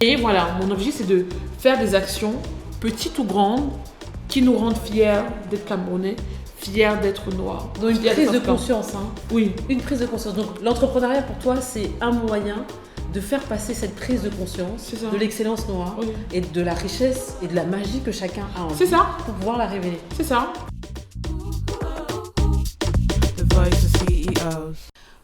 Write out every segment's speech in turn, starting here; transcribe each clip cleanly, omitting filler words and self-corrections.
Et voilà, mon objectif, c'est de faire des actions, petites ou grandes, qui nous rendent fiers d'être Camerounais, fiers d'être noirs. Donc une fiers prise de d'être blancs. conscience. Hein. Oui. Une prise de conscience. Donc l'entrepreneuriat pour toi, c'est un moyen de faire passer cette prise de conscience de l'excellence noire et de la richesse et de la magie que chacun a envie pour pouvoir la révéler. C'est ça.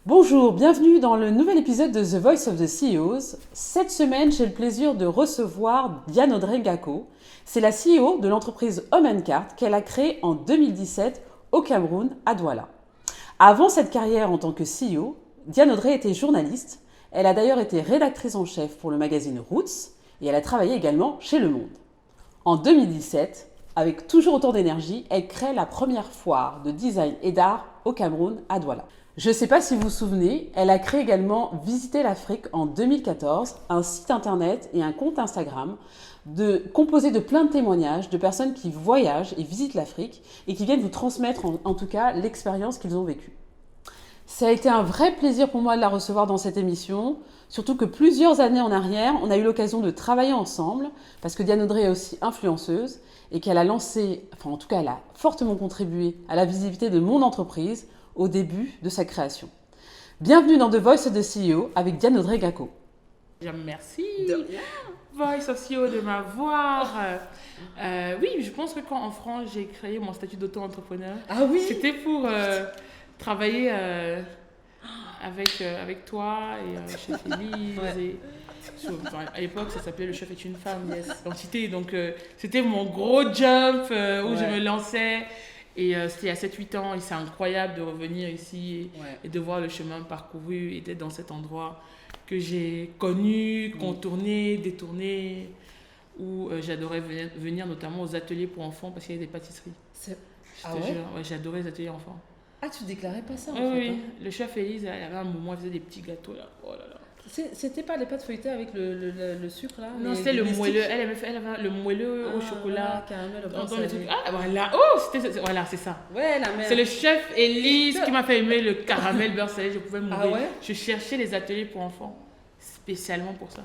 Bonjour, bienvenue dans le nouvel épisode de The Voice of the CEOs. Cette semaine, j'ai le plaisir de recevoir Diane Audrey Gako. C'est la CEO de l'entreprise Home & Cart qu'elle a créée en 2017 au Cameroun, à Douala. Avant cette carrière en tant que CEO, Diane Audrey était journaliste. Elle a d'ailleurs été rédactrice en chef pour le magazine Roots et elle a travaillé également chez Le Monde. En 2017, avec toujours autant d'énergie, elle crée la première foire de design et d'art au Cameroun, à Douala. Je ne sais pas si vous vous souvenez, elle a créé également Visiter l'Afrique en 2014, un site internet et un compte Instagram composé de plein de témoignages de personnes qui voyagent et visitent l'Afrique et qui viennent vous transmettre en tout cas l'expérience qu'ils ont vécue. Ça a été un vrai plaisir pour moi de la recevoir dans cette émission, surtout que plusieurs années en arrière, on a eu l'occasion de travailler ensemble, parce que Diane Audrey est aussi influenceuse et qu'elle a lancé, enfin en tout cas elle a fortement contribué à la visibilité de mon entreprise au début de sa création. Bienvenue dans The Voice of the CEO avec Diane Audrey Gako. Merci Voice of CEO de m'avoir. Oui, je pense que quand en France j'ai créé mon statut d'auto-entrepreneur, c'était pour travailler avec toi et Chef Élise. À l'époque, ça s'appelait Le Chef est une femme, l'entité. Donc, c'était mon gros jump où je me lançais. Et c'était il y a 7-8 ans et c'est incroyable de revenir ici et de voir le chemin parcouru et d'être dans cet endroit que j'ai connu, contourné, détourné, où j'adorais venir notamment aux ateliers pour enfants parce qu'il y avait des pâtisseries. J'adorais les ateliers enfants. Ah, tu déclarais pas ça Oui. Le chef Élise, il y avait un moment, il faisait des petits gâteaux là. Oh là là. C'était pas les pâtes feuilletées avec le sucre là? Non, c'était le moelleux. Elle avait le moelleux au chocolat. Caramel au voilà. Voilà, c'est ça. Ouais, la mère. C'est le chef Élise qui m'a fait aimer le caramel beurre salé. Je pouvais mourir. Ah ouais? Je cherchais les ateliers pour enfants, spécialement pour ça.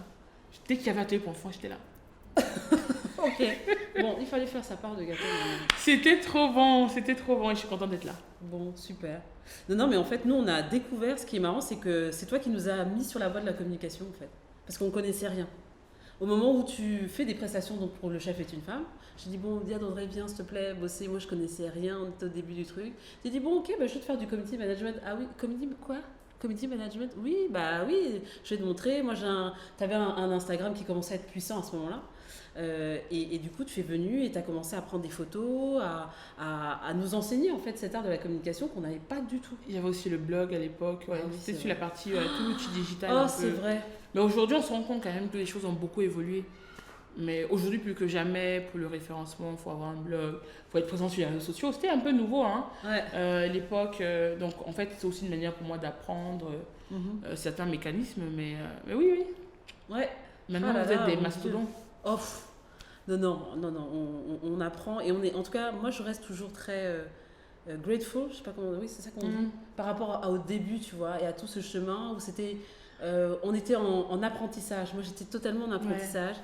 Dès qu'il y avait atelier pour enfants, j'étais là. Ok. Bon, il fallait faire sa part de gâteau. C'était trop bon et je suis contente d'être là. Bon, super. Non, mais en fait, nous, on a découvert, ce qui est marrant, c'est que c'est toi qui nous as mis sur la voie de la communication, en fait. Parce qu'on ne connaissait rien. Au moment où tu fais des prestations donc pour Le Chef est une femme, j'ai dit, bon, Diane Audrey, viens, s'il te plaît, bosser. Moi, je connaissais rien, on était au début du truc. J'ai dit, bon, ok, je vais te faire du community management. Ah oui, community management? Oui, je vais te montrer. Moi, tu avais un Instagram qui commençait à être puissant à ce moment-là. Et du coup, tu es venu et tu as commencé à prendre des photos, à nous enseigner en fait cet art de la communication qu'on n'avait pas du tout. Il y avait aussi le blog à l'époque, c'était sur la partie tout l'outil digital. Oh, c'est vrai. Mais aujourd'hui, on se rend compte quand même que les choses ont beaucoup évolué. Mais aujourd'hui, plus que jamais, pour le référencement, il faut avoir un blog, il faut être présent sur les réseaux sociaux. C'était un peu nouveau à l'époque. Donc, en fait, c'est aussi une manière pour moi d'apprendre certains mécanismes. Mais oui. Ouais. Maintenant, vous êtes des mastodons. Oh, non, on apprend et on est, en tout cas, moi je reste toujours très grateful, je sais pas comment, oui c'est ça qu'on dit, par rapport au début, tu vois, et à tout ce chemin où c'était, on était en apprentissage, moi j'étais totalement en apprentissage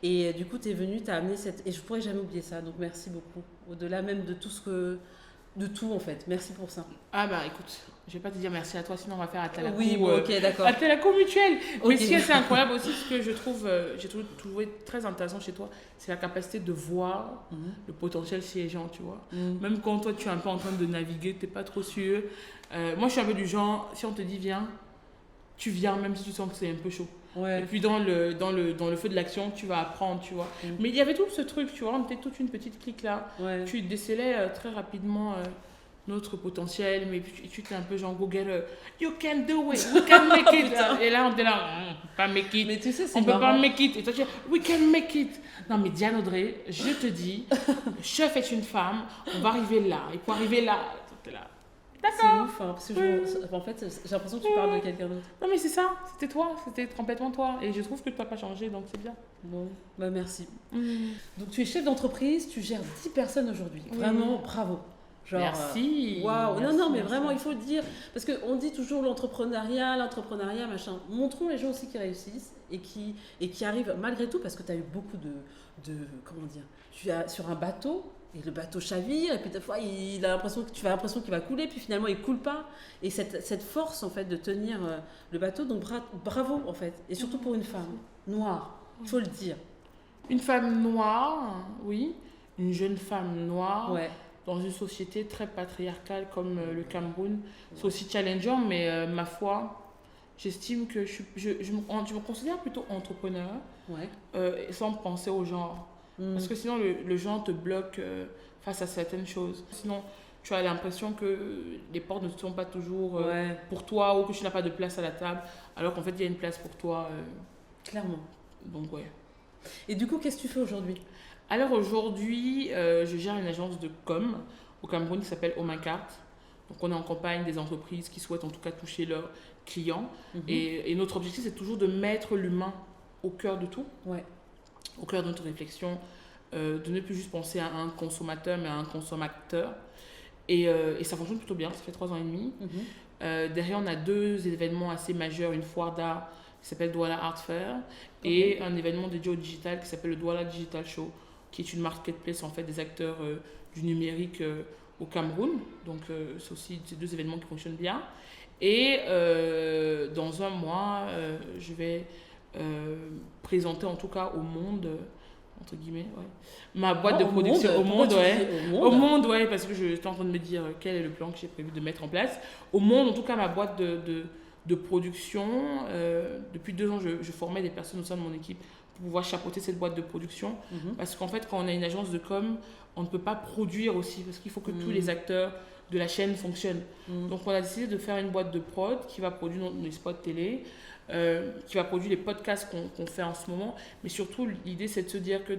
et du coup tu es venu, tu as amené et je pourrais jamais oublier ça, donc merci beaucoup, au-delà même de de tout en fait, merci pour ça. Ah bah écoute, je vais pas te dire merci à toi, sinon on va faire à Talaco. Oui, bon, ok, d'accord. À Talaco mutuel. Okay. Mais ce qui est incroyable aussi, ce que je trouve, j'ai trouvé très intéressant chez toi, c'est la capacité de voir le potentiel chez les gens, tu vois. Même quand toi tu es un peu en train de naviguer, tu n'es pas trop sûr. Moi je suis un peu du genre, si on te dit viens, tu viens même si tu sens que c'est un peu chaud. Ouais. Et puis dans le feu de l'action, tu vas apprendre, tu vois. Mais il y avait tout ce truc, tu vois, on était toute une petite clique là. Ouais. Tu décelais très rapidement notre potentiel, mais tu étais un peu genre Google, you can do it, we can make it. Et là, on était là, pas make it. Mais tu sais, c'est on peut pas make it. Et toi, tu dis, we can make it. Non, mais Diane Audrey, je te dis, chef est une femme, on va arriver là. Et pour arriver là, tu es là. C'est ouf, parce que en fait, j'ai l'impression que tu parles de quelqu'un d'autre. Non, mais c'est ça, c'était toi, c'était complètement toi. Et je trouve que tu n'as pas changé, donc c'est bien. Bon, merci. Donc, tu es chef d'entreprise, tu gères 10 personnes aujourd'hui. Vraiment, bravo. Genre, merci. Waouh, Merci, non, mais merci. vraiment, il faut le dire. Parce qu'on dit toujours l'entrepreneuriat, machin. Montrons les gens aussi qui réussissent et qui arrivent malgré tout, parce que tu as eu beaucoup comment dire, tu as sur un bateau, et le bateau chavire, et puis des fois, tu as l'impression qu'il va couler, puis finalement, il coule pas. Et cette force, en fait, de tenir le bateau, donc bravo, en fait. Et surtout pour une femme noire, il faut le dire. Une femme noire, oui. Une jeune femme noire. Ouais. Dans une société très patriarcale comme le Cameroun. C'est aussi challengeant, mais ma foi, j'estime que je me considère plutôt entrepreneur, sans penser au genre. Parce que sinon, le genre te bloque face à certaines choses. Sinon, tu as l'impression que les portes ne sont pas toujours pour toi, ou que tu n'as pas de place à la table, alors qu'en fait, il y a une place pour toi. Clairement. Donc, ouais. Et du coup, qu'est-ce que tu fais aujourd'hui ? Alors aujourd'hui, je gère une agence de com au Cameroun qui s'appelle Omincart. Donc on accompagne des entreprises qui souhaitent en tout cas toucher leurs clients. Et notre objectif, c'est toujours de mettre l'humain au cœur de tout, au cœur de notre réflexion, de ne plus juste penser à un consommateur, mais à un consommateur. Et ça fonctionne plutôt bien, ça fait 3 ans et demi. Derrière, on a 2 événements assez majeurs, une foire d'art qui s'appelle Douala Art Fair et un événement dédié au digital qui s'appelle le Douala Digital Show, qui est une marketplace en fait des acteurs du numérique au Cameroun. Donc c'est aussi ces 2 événements qui fonctionnent bien. Et dans un mois, je vais présenter en tout cas au monde, entre guillemets, ma boîte de production. Au monde, parce que je suis en train de me dire quel est le plan que j'ai prévu de mettre en place. Au monde, en tout cas, ma boîte de production. Depuis 2 ans, je formais des personnes au sein de mon équipe pour pouvoir chapeauter cette boîte de production. Parce qu'en fait, quand on a une agence de com, on ne peut pas produire aussi, parce qu'il faut que tous les acteurs de la chaîne fonctionnent. Donc on a décidé de faire une boîte de prod qui va produire les spots télé, qui va produire les podcasts qu'on fait en ce moment. Mais surtout, l'idée, c'est de se dire que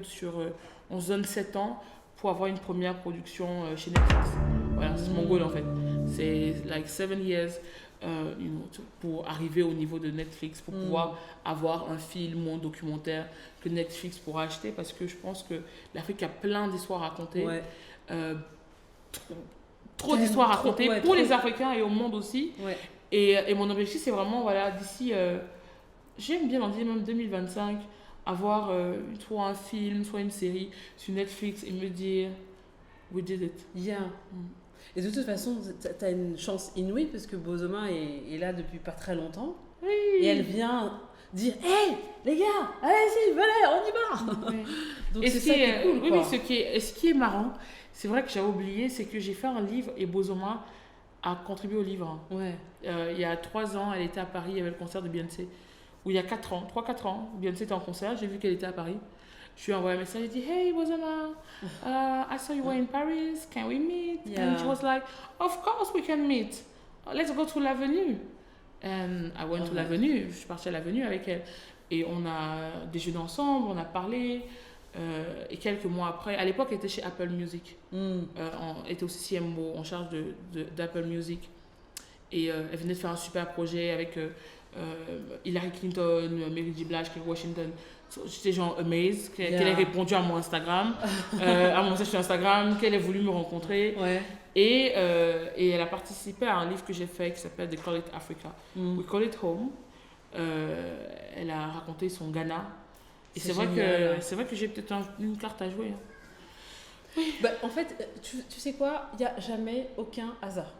on se donne 7 ans pour avoir une première production chez Netflix. Voilà, c'est mon goal en fait. C'est like 7 years. Pour arriver au niveau de Netflix, pour pouvoir avoir un film ou un documentaire que Netflix pourra acheter, parce que je pense que l'Afrique a plein d'histoires à raconter, trop d'histoires à raconter pour les Africains et au monde aussi. Et mon objectif, c'est vraiment, voilà, d'ici, j'aime bien en dire même 2025, avoir soit un film, soit une série sur Netflix et me dire, we did it. Et de toute façon, tu as une chance inouïe parce que Bozoma est là depuis pas très longtemps. Et elle vient dire « Hey, les gars, allez-y, venez, on y va !» Donc c'est ça qui est cool, quoi. Ce qui est marrant, c'est vrai que j'avais oublié, c'est que j'ai fait un livre et Bozoma a contribué au livre. Il y a 3 ans, elle était à Paris, il y avait le concert de Beyoncé. Ou il y a 3-4 ans, Beyoncé était en concert, j'ai vu qu'elle était à Paris. Je lui ai envoyé un message, j'ai dit, hey, Bozoma, I saw you were in Paris, can we meet? And she was like, of course we can meet. Let's go to l'Avenue. And I went to l'Avenue, je suis partie à l'Avenue avec elle. Et on a déjeuné ensemble, on a parlé. Et quelques mois après, à l'époque, elle était chez Apple Music. Elle était aussi CMO en charge d'Apple Music. Et elle venait de faire un super projet avec Hillary Clinton, Mary J. Blige, Kerry Washington. J'étais genre amazed qu'elle ait répondu à mon Instagram, à mon message sur Instagram, qu'elle ait voulu me rencontrer. Et elle a participé à un livre que j'ai fait qui s'appelle They Call It Africa. We Call It Home. Elle a raconté son Ghana. Et c'est vrai que j'ai peut-être une carte à jouer. Bah, en fait, tu sais quoi, il n'y a jamais aucun hasard.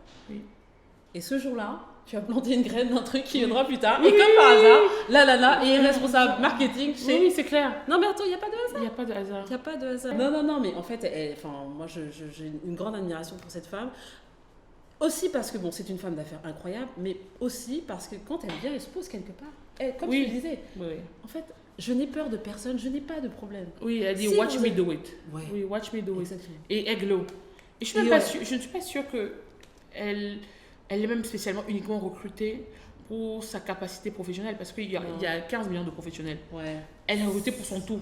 Et ce jour-là, tu as planté une graine d'un truc qui viendra plus tard. Et comme par hasard, là, et responsable marketing chez... Oui, c'est clair. Non, mais attends, il n'y a pas de hasard. Il n'y a pas de hasard. Il n'y a pas de hasard. Non, mais en fait, moi, j'ai une grande admiration pour cette femme. Aussi parce que, bon, c'est une femme d'affaires incroyable, mais aussi parce que quand elle vient, elle se pose quelque part. Comme tu le disais, en fait, je n'ai peur de personne, je n'ai pas de problème. Oui, elle dit watch me do it. Oui, watch me do it. Exactement. Et Eglo. Et je ne suis pas sûre qu'elle est même spécialement uniquement recrutée pour sa capacité professionnelle, parce qu'il y a 15 millions de professionnels. Elle est recrutée pour son tout.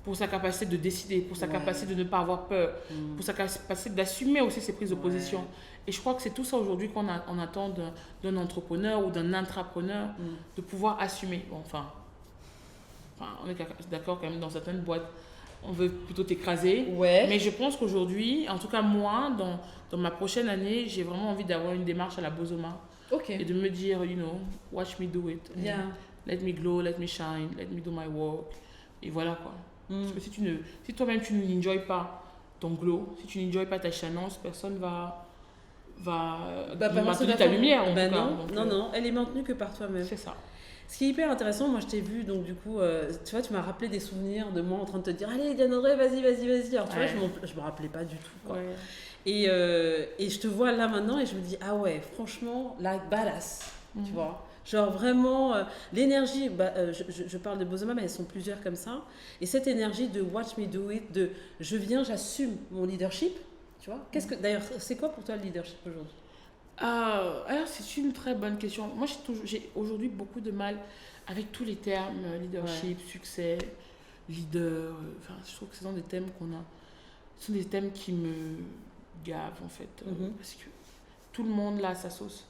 Pour sa capacité de décider, pour sa capacité de ne pas avoir peur, pour sa capacité d'assumer aussi ses prises de position. Et je crois que c'est tout ça aujourd'hui qu'on attend d'un entrepreneur ou d'un intrapreneur, de pouvoir assumer. Bon, enfin, on est d'accord quand même dans certaines boîtes. on veut plutôt t'écraser. Ouais. Mais je pense qu'aujourd'hui, en tout cas moi, dans ma prochaine année, j'ai vraiment envie d'avoir une démarche à la Bozoma. Ok. Et de me dire, watch me do it. Yeah. Let me glow, let me shine, let me do my work. Et voilà quoi. Parce que si toi-même tu n'enjoys pas ton glow, si tu n'enjoys pas ta chalance, personne va maintenir ta lumière. En tout cas. Donc, non, elle est maintenue que par toi-même. C'est ça. Ce qui est hyper intéressant, moi je t'ai vu, donc du coup, tu vois, tu m'as rappelé des souvenirs de moi en train de te dire, allez, Diane Audrey, vas-y. Alors tu vois, je me rappelais pas du tout. Quoi. Ouais. Et je te vois là maintenant et je me dis, ah ouais, franchement, la badass, tu vois. Genre vraiment, l'énergie, je parle de Bozoma, mais elles sont plusieurs comme ça. Et cette énergie de watch me do it, de je viens, j'assume mon leadership, tu vois. D'ailleurs, c'est quoi pour toi le leadership aujourd'hui? Alors, c'est une très bonne question. Moi, j'ai aujourd'hui beaucoup de mal avec tous les termes, leadership, succès, leader. Enfin, je trouve que ce sont des thèmes ce sont des thèmes qui me gavent, en fait. Parce que tout le monde là sa sauce.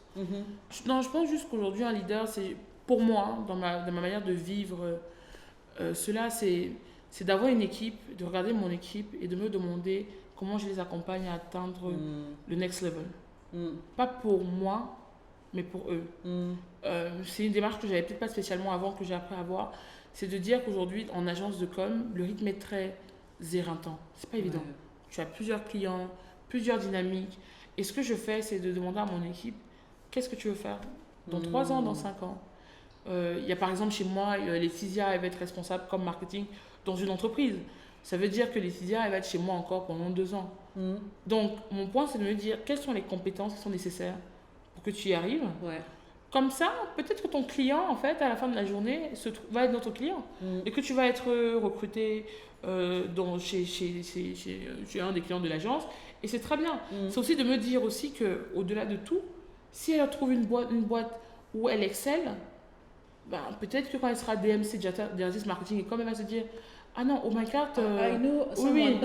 Non, je pense juste qu'aujourd'hui, un leader, c'est, pour moi, dans ma manière de vivre cela, c'est d'avoir une équipe, de regarder mon équipe et de me demander comment je les accompagne à atteindre le next level. Pas pour moi, mais pour eux. C'est une démarche que j'avais peut-être pas spécialement avant, que j'ai appris à avoir. C'est de dire qu'aujourd'hui, en agence de com, le rythme est très éreintant. C'est pas évident. Tu as plusieurs clients, plusieurs dynamiques. Et ce que je fais, c'est de demander à mon équipe, qu'est-ce que tu veux faire dans 3 ans, dans 5 ans? Il y a par exemple chez moi, Laetitia, elle va être responsable comme marketing dans une entreprise. Ça veut dire que Laetitia, elle va être chez moi encore pendant 2 ans. Donc, mon point, c'est de me dire quelles sont les compétences qui sont nécessaires pour que tu y arrives. Comme ça, peut-être que ton client, en fait, à la fin de la journée, va être notre client. Et que tu vas être recruté chez un des clients de l'agence. Et c'est très bien. C'est aussi de me dire aussi qu'au-delà de tout, si elle trouve une boîte où elle excelle, peut-être que quand elle sera DMC, Directrice Marketing, et quand elle va se dire, ah non, oh my God, oui,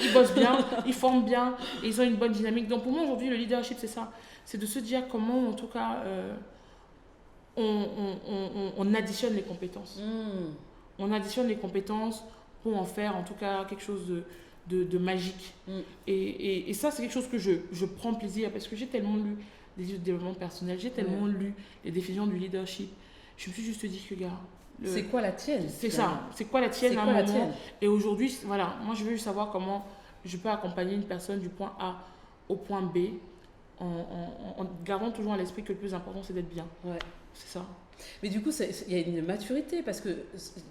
ils bossent bien, ils forment bien, et ils ont une bonne dynamique. Donc pour moi aujourd'hui, le leadership, c'est ça. C'est de se dire comment, en tout cas, on additionne les compétences. On additionne les compétences pour en faire, en tout cas, quelque chose de magique. Et ça, c'est quelque chose que je prends plaisir parce que j'ai tellement lu des livres de développement personnel, j'ai tellement lu les définitions du leadership. Je me suis juste dit que, gars, c'est quoi la tienne? C'est ça. C'est quoi la tienne à un moment? Et aujourd'hui, voilà, moi je veux juste savoir comment je peux accompagner une personne du point A au point B en gardant toujours à l'esprit que le plus important c'est d'être bien. C'est ça. Mais du coup, il y a une maturité parce que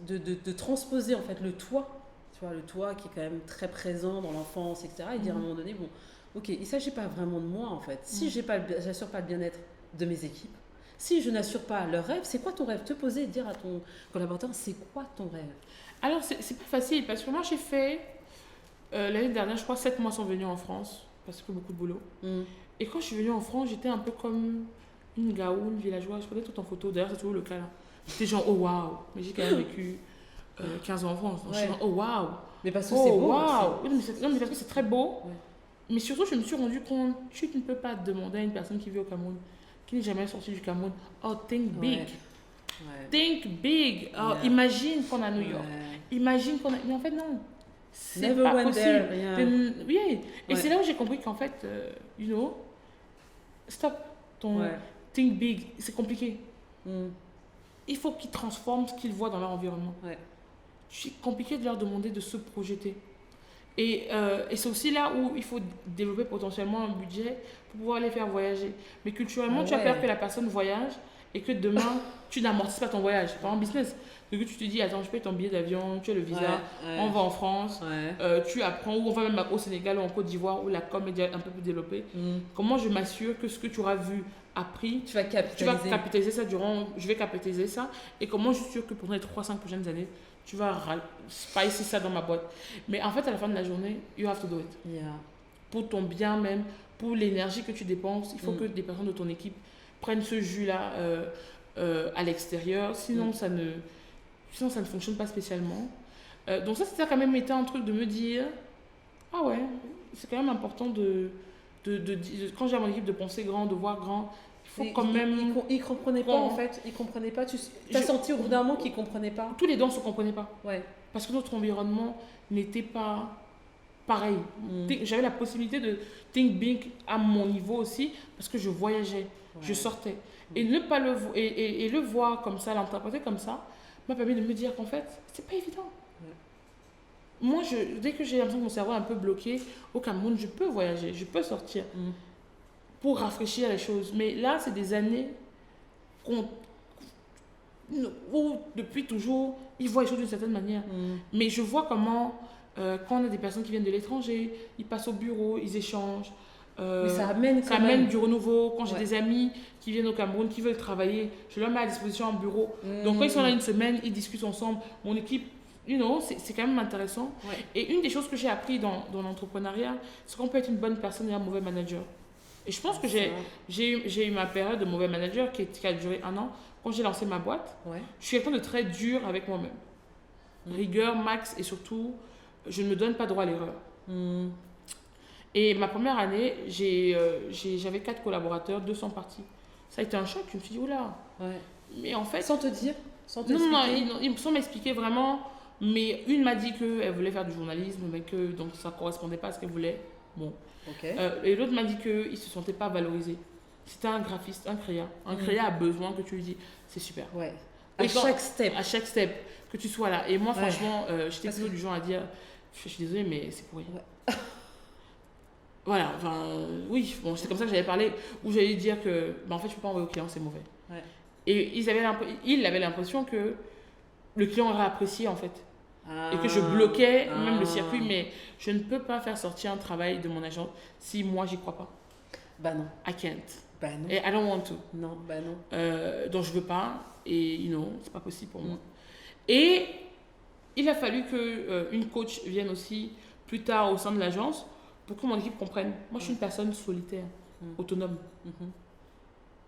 de transposer en fait le toi, tu vois, le toi qui est quand même très présent dans l'enfance, etc. Et dire à un moment donné, bon, ok, il ne s'agit pas vraiment de moi en fait. Si j'assure pas le bien-être de mes équipes, si je n'assure pas leur rêve, c'est quoi ton rêve? Te poser et dire à ton collaborateur, c'est quoi ton rêve? Alors, c'est pas facile parce que moi, j'ai fait, l'année dernière, je crois, 7 mois sont venus en France parce que beaucoup de boulot. Et quand je suis venue en France, j'étais un peu comme une gaoule villageoise. Je prenais tout en photo. D'ailleurs, c'est toujours le cas là. J'étais genre, oh waouh! Mais j'ai quand même vécu 15 ans en France. Donc, je suis genre, oh waouh! Mais parce que c'est beau. Waouh! Non, mais parce que c'est très beau. Mais surtout, je me suis rendu compte, tu ne peux pas demander à une personne qui vit au Cameroun, qui n'est jamais sortie du Cameroun, oh, think big. Think big. Oh, imagine qu'on est à New York. Imagine qu'on a... Mais en fait, non. C'est Never pas went possible. There. Oui. Et c'est là où j'ai compris qu'en fait, stop. Think big. C'est compliqué. Il faut qu'ils transforment ce qu'ils voient dans leur environnement. C'est compliqué de leur demander de se projeter. Et c'est aussi là où il faut développer potentiellement un budget pour pouvoir les faire voyager. Mais culturellement, tu as peur que la personne voyage et que demain, tu n'amortisses pas ton voyage. C'est pas un business. Donc tu te dis, attends, je paye ton billet d'avion, tu as le visa, on va en France, tu apprends, ou on va même au Sénégal ou en Côte d'Ivoire où la com est déjà un peu plus développée. Comment je m'assure que ce que tu auras vu, appris, tu vas capitaliser ça je vais capitaliser ça. Et comment je suis sûre que pendant les 3-5 prochaines années, tu vas spicer ça dans ma boîte. Mais en fait, à la fin de la journée, you have to do it. Pour ton bien même, pour l'énergie que tu dépenses, il faut que des personnes de ton équipe prennent ce jus-là à l'extérieur. Sinon, ça ne fonctionne pas spécialement. Donc ça quand même été un truc de me dire, ah ouais, c'est quand même important quand j'ai à mon équipe de penser grand, de voir grand, il faut quand même... Ils ne comprenaient pas, en fait. Ils ne comprenaient pas. Tu as senti au bout d'un moment qu'ils ne comprenaient pas? Tous les deux, on ne se comprenait pas. Ouais. Parce que notre environnement n'était pas pareil. J'avais la possibilité de think big à mon niveau aussi, parce que je voyageais, je sortais. Et ne pas le voir comme ça, l'interpréter comme ça, m'a permis de me dire qu'en fait, c'est pas évident. Moi, dès que j'ai l'impression que mon cerveau est un peu bloqué, au Cameroun, je peux voyager, je peux sortir pour rafraîchir les choses. Mais là, c'est des années où, depuis toujours, ils voient les choses d'une certaine manière. Mais je vois comment, quand on a des personnes qui viennent de l'étranger, ils passent au bureau, ils échangent. Mais ça amène du renouveau. Quand j'ai des amis qui viennent au Cameroun, qui veulent travailler, je leur mets à disposition un bureau. Donc quand ils sont là une semaine, ils discutent ensemble. Mon équipe, c'est quand même intéressant. Et une des choses que j'ai appris dans l'entrepreneuriat, c'est qu'on peut être une bonne personne et un mauvais manager. Et je pense que j'ai eu ma période de mauvais manager qui a duré 1 an. Quand j'ai lancé ma boîte, je suis quelqu'un de très dur avec moi-même. Rigueur, max, et surtout, je ne me donne pas droit à l'erreur. Et ma première année, j'avais 4 collaborateurs, 2 sont partis. Ça a été un choc. Je me suis dit, oula. Mais en fait... Sans te dire, sans te sans m'expliquer vraiment. Mais une m'a dit qu'elle voulait faire du journalisme, mais que donc ça ne correspondait pas à ce qu'elle voulait. Bon. Et l'autre m'a dit qu'il ne se sentait pas valorisé. C'était un graphiste, un créa. Un créa a besoin que tu lui dis, c'est super. À chaque step, que tu sois là. Et moi, franchement, j'étais plutôt du genre à dire, je suis désolée, mais c'est pour rien. Voilà, enfin, oui, bon, c'est comme ça que j'avais parlé, où j'allais dire que, en fait, je ne peux pas envoyer au client, c'est mauvais. Et ils avaient l'impression que le client aurait apprécié, en fait. Et que je bloquais même le circuit, mais je ne peux pas faire sortir un travail de mon agent si moi, j'y crois pas. Bah non. I can't. Bah non. Et I don't want to. Non, bah non. Donc, je veux pas, et c'est pas possible pour moi. Et il a fallu qu'une coach vienne aussi plus tard au sein de l'agence pour que mon équipe comprenne. Moi, je suis une personne solitaire, autonome.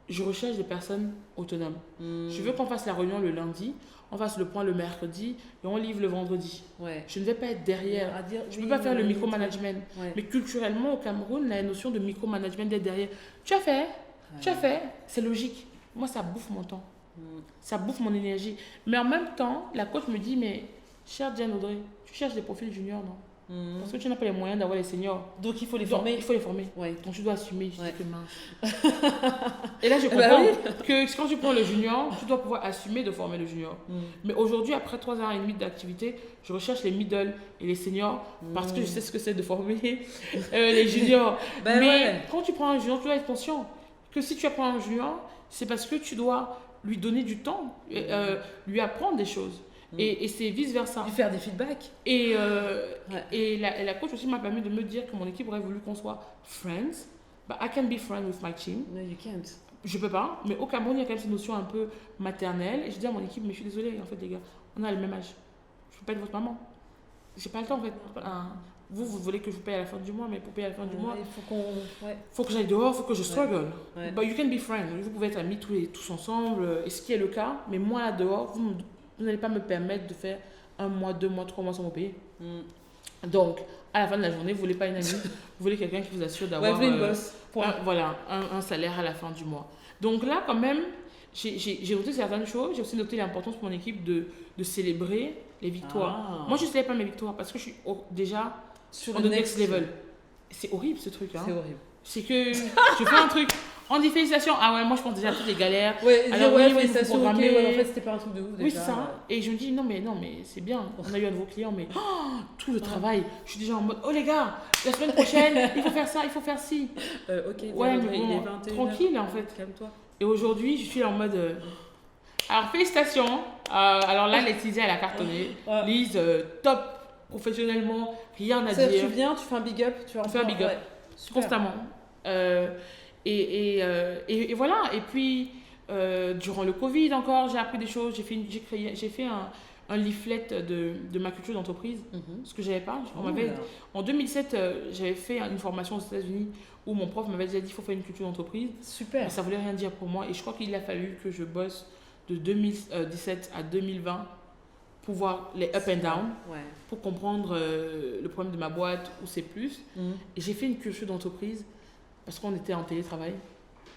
Je recherche des personnes autonomes. Je veux qu'on fasse la réunion le lundi, on fasse le point le mercredi et on livre le vendredi. Je ne vais pas être derrière. Je ne peux pas faire le micromanagement. Mais culturellement, au Cameroun, la notion de micromanagement, d'être derrière. Tu as fait, c'est logique. Moi, ça bouffe mon temps. Ça bouffe mon énergie. Mais en même temps, la coach me dit, mais chère Diane Audrey, tu cherches des profils juniors, non? Parce que tu n'as pas les moyens d'avoir les seniors. Donc il faut les former. Il faut les former. Donc tu dois assumer. Je dis que mince. Et là je comprends que quand tu prends le junior, tu dois pouvoir assumer de former le junior. Mais aujourd'hui, après 3 ans et demi d'activité, je recherche les middle et les seniors parce que je sais ce que c'est de former les juniors. Mais quand tu prends un junior, tu dois être conscient que si tu apprends un junior, c'est parce que tu dois lui donner du temps, lui apprendre des choses. Et c'est vice-versa. Lui faire des feedbacks. Et la coach aussi m'a permis de me dire que mon équipe aurait voulu qu'on soit friends. But I can be friends with my team. No, you can't. Je peux pas. Mais au Cameroun, il y a quand même cette notion un peu maternelle. Et je dis à mon équipe, mais je suis désolée, en fait, les gars, on a le même âge. Je peux pas être votre maman. J'ai pas le temps, en fait. Vous voulez que je vous paye à la fin du mois, mais pour payer à la fin du mois, il faut que j'aille dehors, il faut que je struggle. But you can be friends. Vous pouvez être amis tous ensemble, et ce qui est le cas. Mais moi, là, dehors, vous n'allez pas me permettre de faire 1 mois, 2 mois, 3 mois sans me payer. Donc, à la fin de la journée, vous ne voulez pas une amie, vous voulez quelqu'un qui vous assure d'avoir un salaire à la fin du mois. Donc là, quand même, j'ai noté certaines choses. J'ai aussi noté l'importance pour mon équipe de célébrer les victoires. Moi, je ne célèbre pas mes victoires parce que je suis déjà sur le next level. C'est horrible ce truc. C'est horrible. C'est que je fais un truc. On dit félicitations. Ah ouais, moi je pense déjà à toutes les galères. Alors félicitations, ok, en fait c'était pas un truc de ouf déjà. Oui, c'est ça. Et je me dis, non mais c'est bien, on a eu un de vos clients, mais tout le travail, je suis déjà en mode, oh les gars, la semaine prochaine, il faut faire ça, il faut faire ci. Ok, ouais, mais bon, tranquille en fait. Calme-toi. Et aujourd'hui, je suis là en mode, alors félicitations. Alors là, Laetitia, elle a cartonné. Lise, top, professionnellement, rien à dire. Tu viens, tu fais un big up, tu fais un big up, constamment. Et voilà. Et puis, durant le Covid encore, j'ai appris des choses. J'ai fait un leaflet de ma culture d'entreprise, ce que je n'avais pas. En 2007, j'avais fait une formation aux États-Unis où mon prof m'avait déjà dit qu'il faut faire une culture d'entreprise. Super. Mais ça ne voulait rien dire pour moi. Et je crois qu'il a fallu que je bosse de 2017 à 2020 pour voir les up and down, pour comprendre le problème de ma boîte, où c'est plus. Et j'ai fait une culture d'entreprise parce qu'on était en télétravail.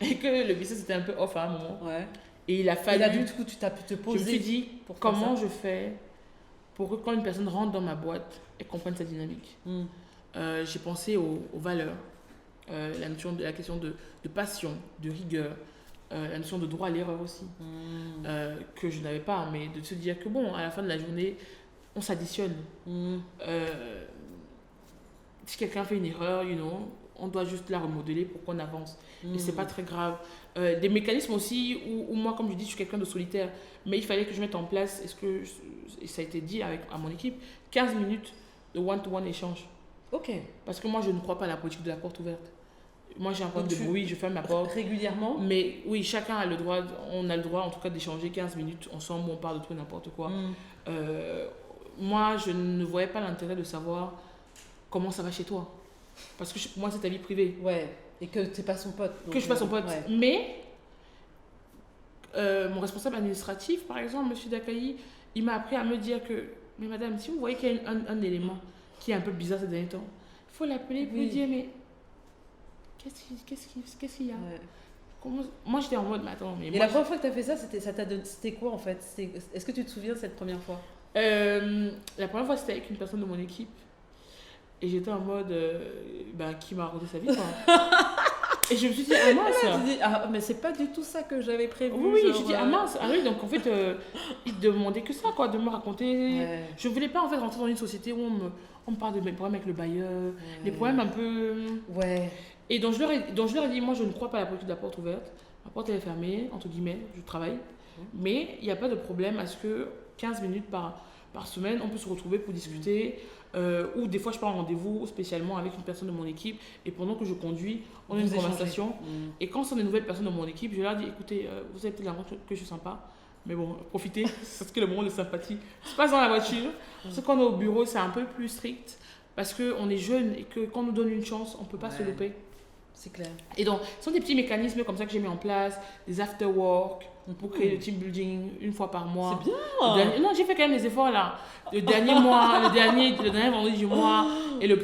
et que le business était un peu off à un moment. Ouais. Et il a Et fallu. là, du coup, tu t'as pu te Je me poser. suis dit, pour faire comment ça. je fais pour que quand une personne rentre dans ma boîte, elle comprenne sa dynamique. J'ai pensé aux valeurs, la question de passion, de rigueur, la notion de droit à l'erreur aussi, que je n'avais pas, mais de se dire que bon, à la fin de la journée, on s'additionne. Si quelqu'un fait une erreur, on doit juste la remodeler pour qu'on avance. Et c'est pas très grave. Des mécanismes aussi où moi, comme je dis, je suis quelqu'un de solitaire, mais il fallait que je mette en place, et ça a été dit à mon équipe, 15 minutes de one-to-one échange. Ok. Parce que moi, je ne crois pas à la politique de la porte ouverte. Moi, j'ai un problème de Donc, bruit, je ferme ma porte. Régulièrement. Mais oui, chacun a le droit, on a le droit en tout cas d'échanger 15 minutes ensemble, on parle de tout et n'importe quoi. Moi, je ne voyais pas l'intérêt de savoir comment ça va chez toi. Parce que pour moi, c'est ta vie privée. Ouais. Et que tu n'es pas son pote. Que je suis pas son pote. Ouais. Mais mon responsable administratif, par exemple, M. Dakaï, il m'a appris à me dire que, mais madame, si vous voyez qu'il y a un élément qui est un peu bizarre ces derniers temps, il faut l'appeler pour lui dire, mais qu'est-ce qu'il y a Moi, j'étais en mode, mais attends. Mais Et moi, la première fois que tu as fait ça, c'était quoi en fait? Est-ce que tu te souviens de cette première fois? La première fois, c'était avec une personne de mon équipe. Et j'étais en mode, qui m'a raconté sa vie, quoi. Et je me suis dit, ah mince. Tu dis, ah, mais c'est pas du tout ça que j'avais prévu. Oui, genre, je dis, ah mince. Ah oui, donc en fait, il demandait que ça, quoi, de me raconter. Ouais. Je voulais pas en fait rentrer dans une société où on me parle de mes problèmes avec le bailleur, les problèmes un peu. Ouais. Et donc je leur ai dit, moi je ne crois pas à la politique de la porte ouverte. Ma porte elle est fermée, entre guillemets, je travaille. Mais il n'y a pas de problème à ce que 15 minutes par semaine, on peut se retrouver pour discuter. Ou des fois je pars en rendez-vous spécialement avec une personne de mon équipe et pendant que je conduis, on a une conversation. Et quand ce sont des nouvelles personnes de mon équipe, je leur dis, écoutez, vous avez peut-être l'impression que je suis sympa, mais bon, profitez, parce que le moment de sympathie se passe dans la voiture. Parce que quand on est au bureau, c'est un peu plus strict, parce qu'on est jeune et que quand on nous donne une chance, on ne peut pas se louper. C'est clair. Et donc, ce sont des petits mécanismes comme ça que j'ai mis en place, des after-work, pour créer le team building une fois par mois. C'est bien. Non, j'ai fait quand même des efforts là. Le dernier mois, le dernier vendredi du mois et le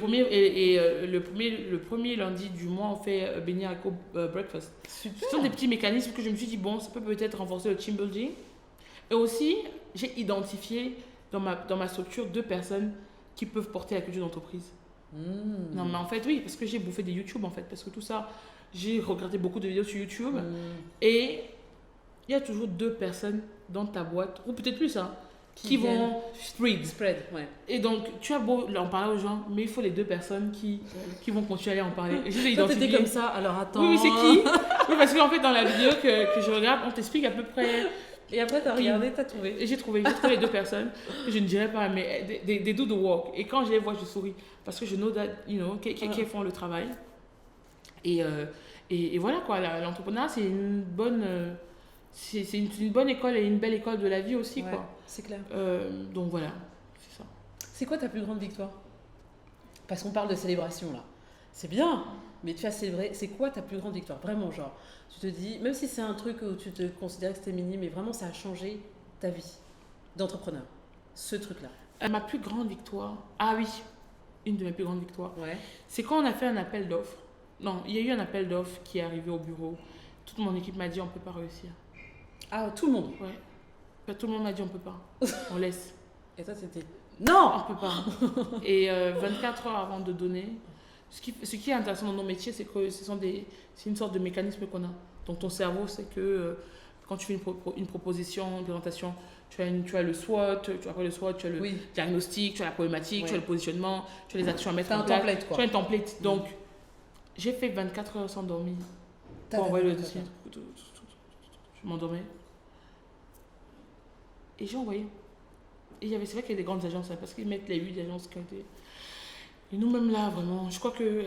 premier lundi du mois, on fait Beignet Haricot breakfast. Super. Ce sont des petits mécanismes que je me suis dit, bon, ça peut peut-être renforcer le team building. Et aussi, j'ai identifié dans ma structure 2 personnes qui peuvent porter la culture d'entreprise. Non, mais en fait, oui, parce que j'ai bouffé des YouTube en fait, parce que tout ça, j'ai regardé beaucoup de vidéos sur YouTube et il y a toujours 2 personnes dans ta boîte, ou peut-être plus, hein, qui vont spread. Ouais. Et donc, tu as beau en parler aux gens, mais il faut les 2 personnes qui vont continuer à en parler. Et je les ai Toi, identifiées. t'étais comme ça, alors attends. Oui, c'est qui? Oui, parce qu'en fait, dans la vidéo que je regarde, on t'explique à peu près. Et après, t'as regardé, t'as trouvé. Et j'ai trouvé les 2 personnes, je ne dirais pas, mais des do the work. Et quand je les vois, je souris. Parce que je know that, qui font le travail. Et voilà, quoi. L'entrepreneuriat, c'est une bonne. C'est une bonne école et une belle école de la vie aussi, Ouais, quoi. c'est clair. Donc voilà, c'est ça. C'est quoi ta plus grande victoire? Parce qu'on parle de célébration là. C'est bien, mais tu as célébré. C'est quoi ta plus grande victoire? Vraiment, genre, tu te dis, même si c'est un truc où tu te considérais que c'était minime, mais vraiment ça a changé ta vie d'entrepreneur. Ce truc-là. Ma plus grande victoire, ah oui, une de mes plus grandes victoires, Ouais. c'est quand on a fait un appel d'offres. Non, il y a eu un appel d'offres qui est arrivé au bureau. Toute mon équipe m'a dit, on ne peut pas réussir. Ah, tout le monde. Ouais. Enfin, tout le monde m'a dit, on ne peut pas. On laisse. Et toi, c'était. Non, on ne peut pas. Et 24 heures avant de donner, ce qui est intéressant dans nos métiers, c'est que c'est une sorte de mécanisme qu'on a. Donc ton cerveau, c'est que quand tu fais une proposition, une présentation, tu as le SWOT, après le SWOT, tu as le diagnostic, tu as la problématique, tu as le positionnement, tu as les actions à mettre en place. Template, quoi. Tu as un template. Donc, j'ai fait 24 heures sans dormir pour envoyer le dossier. Je m'endormais. Et j'ai envoyé. Et c'est vrai qu'il y a des grandes agences, hein, parce qu'ils mettent les 8 agences qui ont été. Et nous-mêmes là, vraiment, je crois que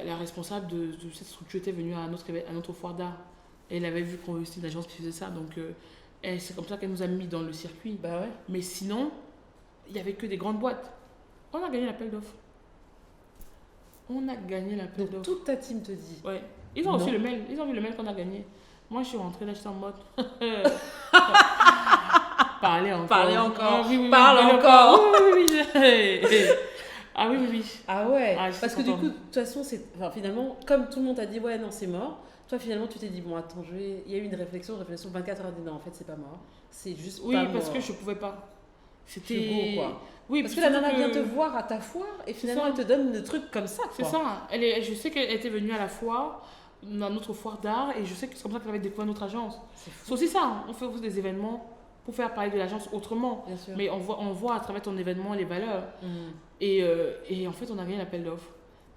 la responsable de cette structure était venue à notre foire d'art. Et elle avait vu qu'on était une agence qui faisait ça. Donc, c'est comme ça qu'elle nous a mis dans le circuit. Bah ouais. Mais sinon, il n'y avait que des grandes boîtes. On a gagné l'appel d'offres. On a gagné l'appel Donc d'offres. toute ta team te dit. Ouais. Ils ont reçu le mail. Ils ont vu le mail qu'on a gagné. Moi, je suis rentrée là, j'étais en mode. Parlez encore. Parlez encore. Ah, oui, Parle encore. Oui. Ah oui, oui, oui. Ah ouais, Ah, je suis parce que du contente. coup, de toute façon, finalement, comme tout le monde t'a dit, ouais, non, c'est mort, toi, finalement, tu t'es dit, bon, attends, il y a eu une réflexion, 24 heures, dit, non, en fait, c'est pas mort. C'est juste Oui, pas parce mort. que je pouvais pas. Hugo, quoi. Oui, Parce puis que la surtout nana vient que- te voir à ta foire et finalement, ça. elle te donne le truc comme ça, C'est quoi. ça. Je sais qu'elle était venue à la foire, dans notre foire d'art, et je sais que c'est comme ça qu'elle avait découvert notre agence. C'est fou, C'est aussi ça, hein. On fait aussi des événements pour faire parler de l'agence autrement. bien sûr. Mais on voit à travers ton événement les valeurs. Mm. Et en fait, on a gagné l'appel d'offres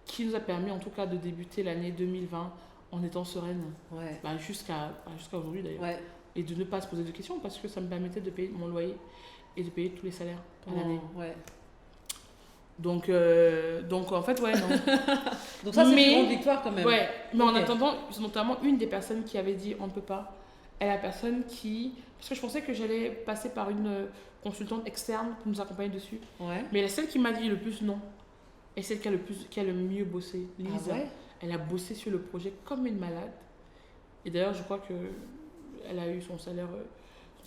qui nous a permis en tout cas de débuter l'année 2020 en étant sereine. Ouais. Jusqu'à aujourd'hui d'ailleurs. Ouais. Et de ne pas se poser de questions parce que ça me permettait de payer mon loyer et de payer tous les salaires à l'année. Ouais. Donc en fait, ouais, non. Donc ça, c'est Mais- une grande victoire quand même. Ouais, mais en Ok. attendant, c'est notamment une des personnes qui avait dit on ne peut pas, est la personne qui. Parce que je pensais que j'allais passer par une consultante externe pour nous accompagner dessus. Ouais. Mais celle qui m'a dit le plus non, et celle qui a le mieux bossé, Lisa. Ah ouais. Elle a bossé sur le projet comme une malade. Et d'ailleurs, je crois que elle a eu son salaire.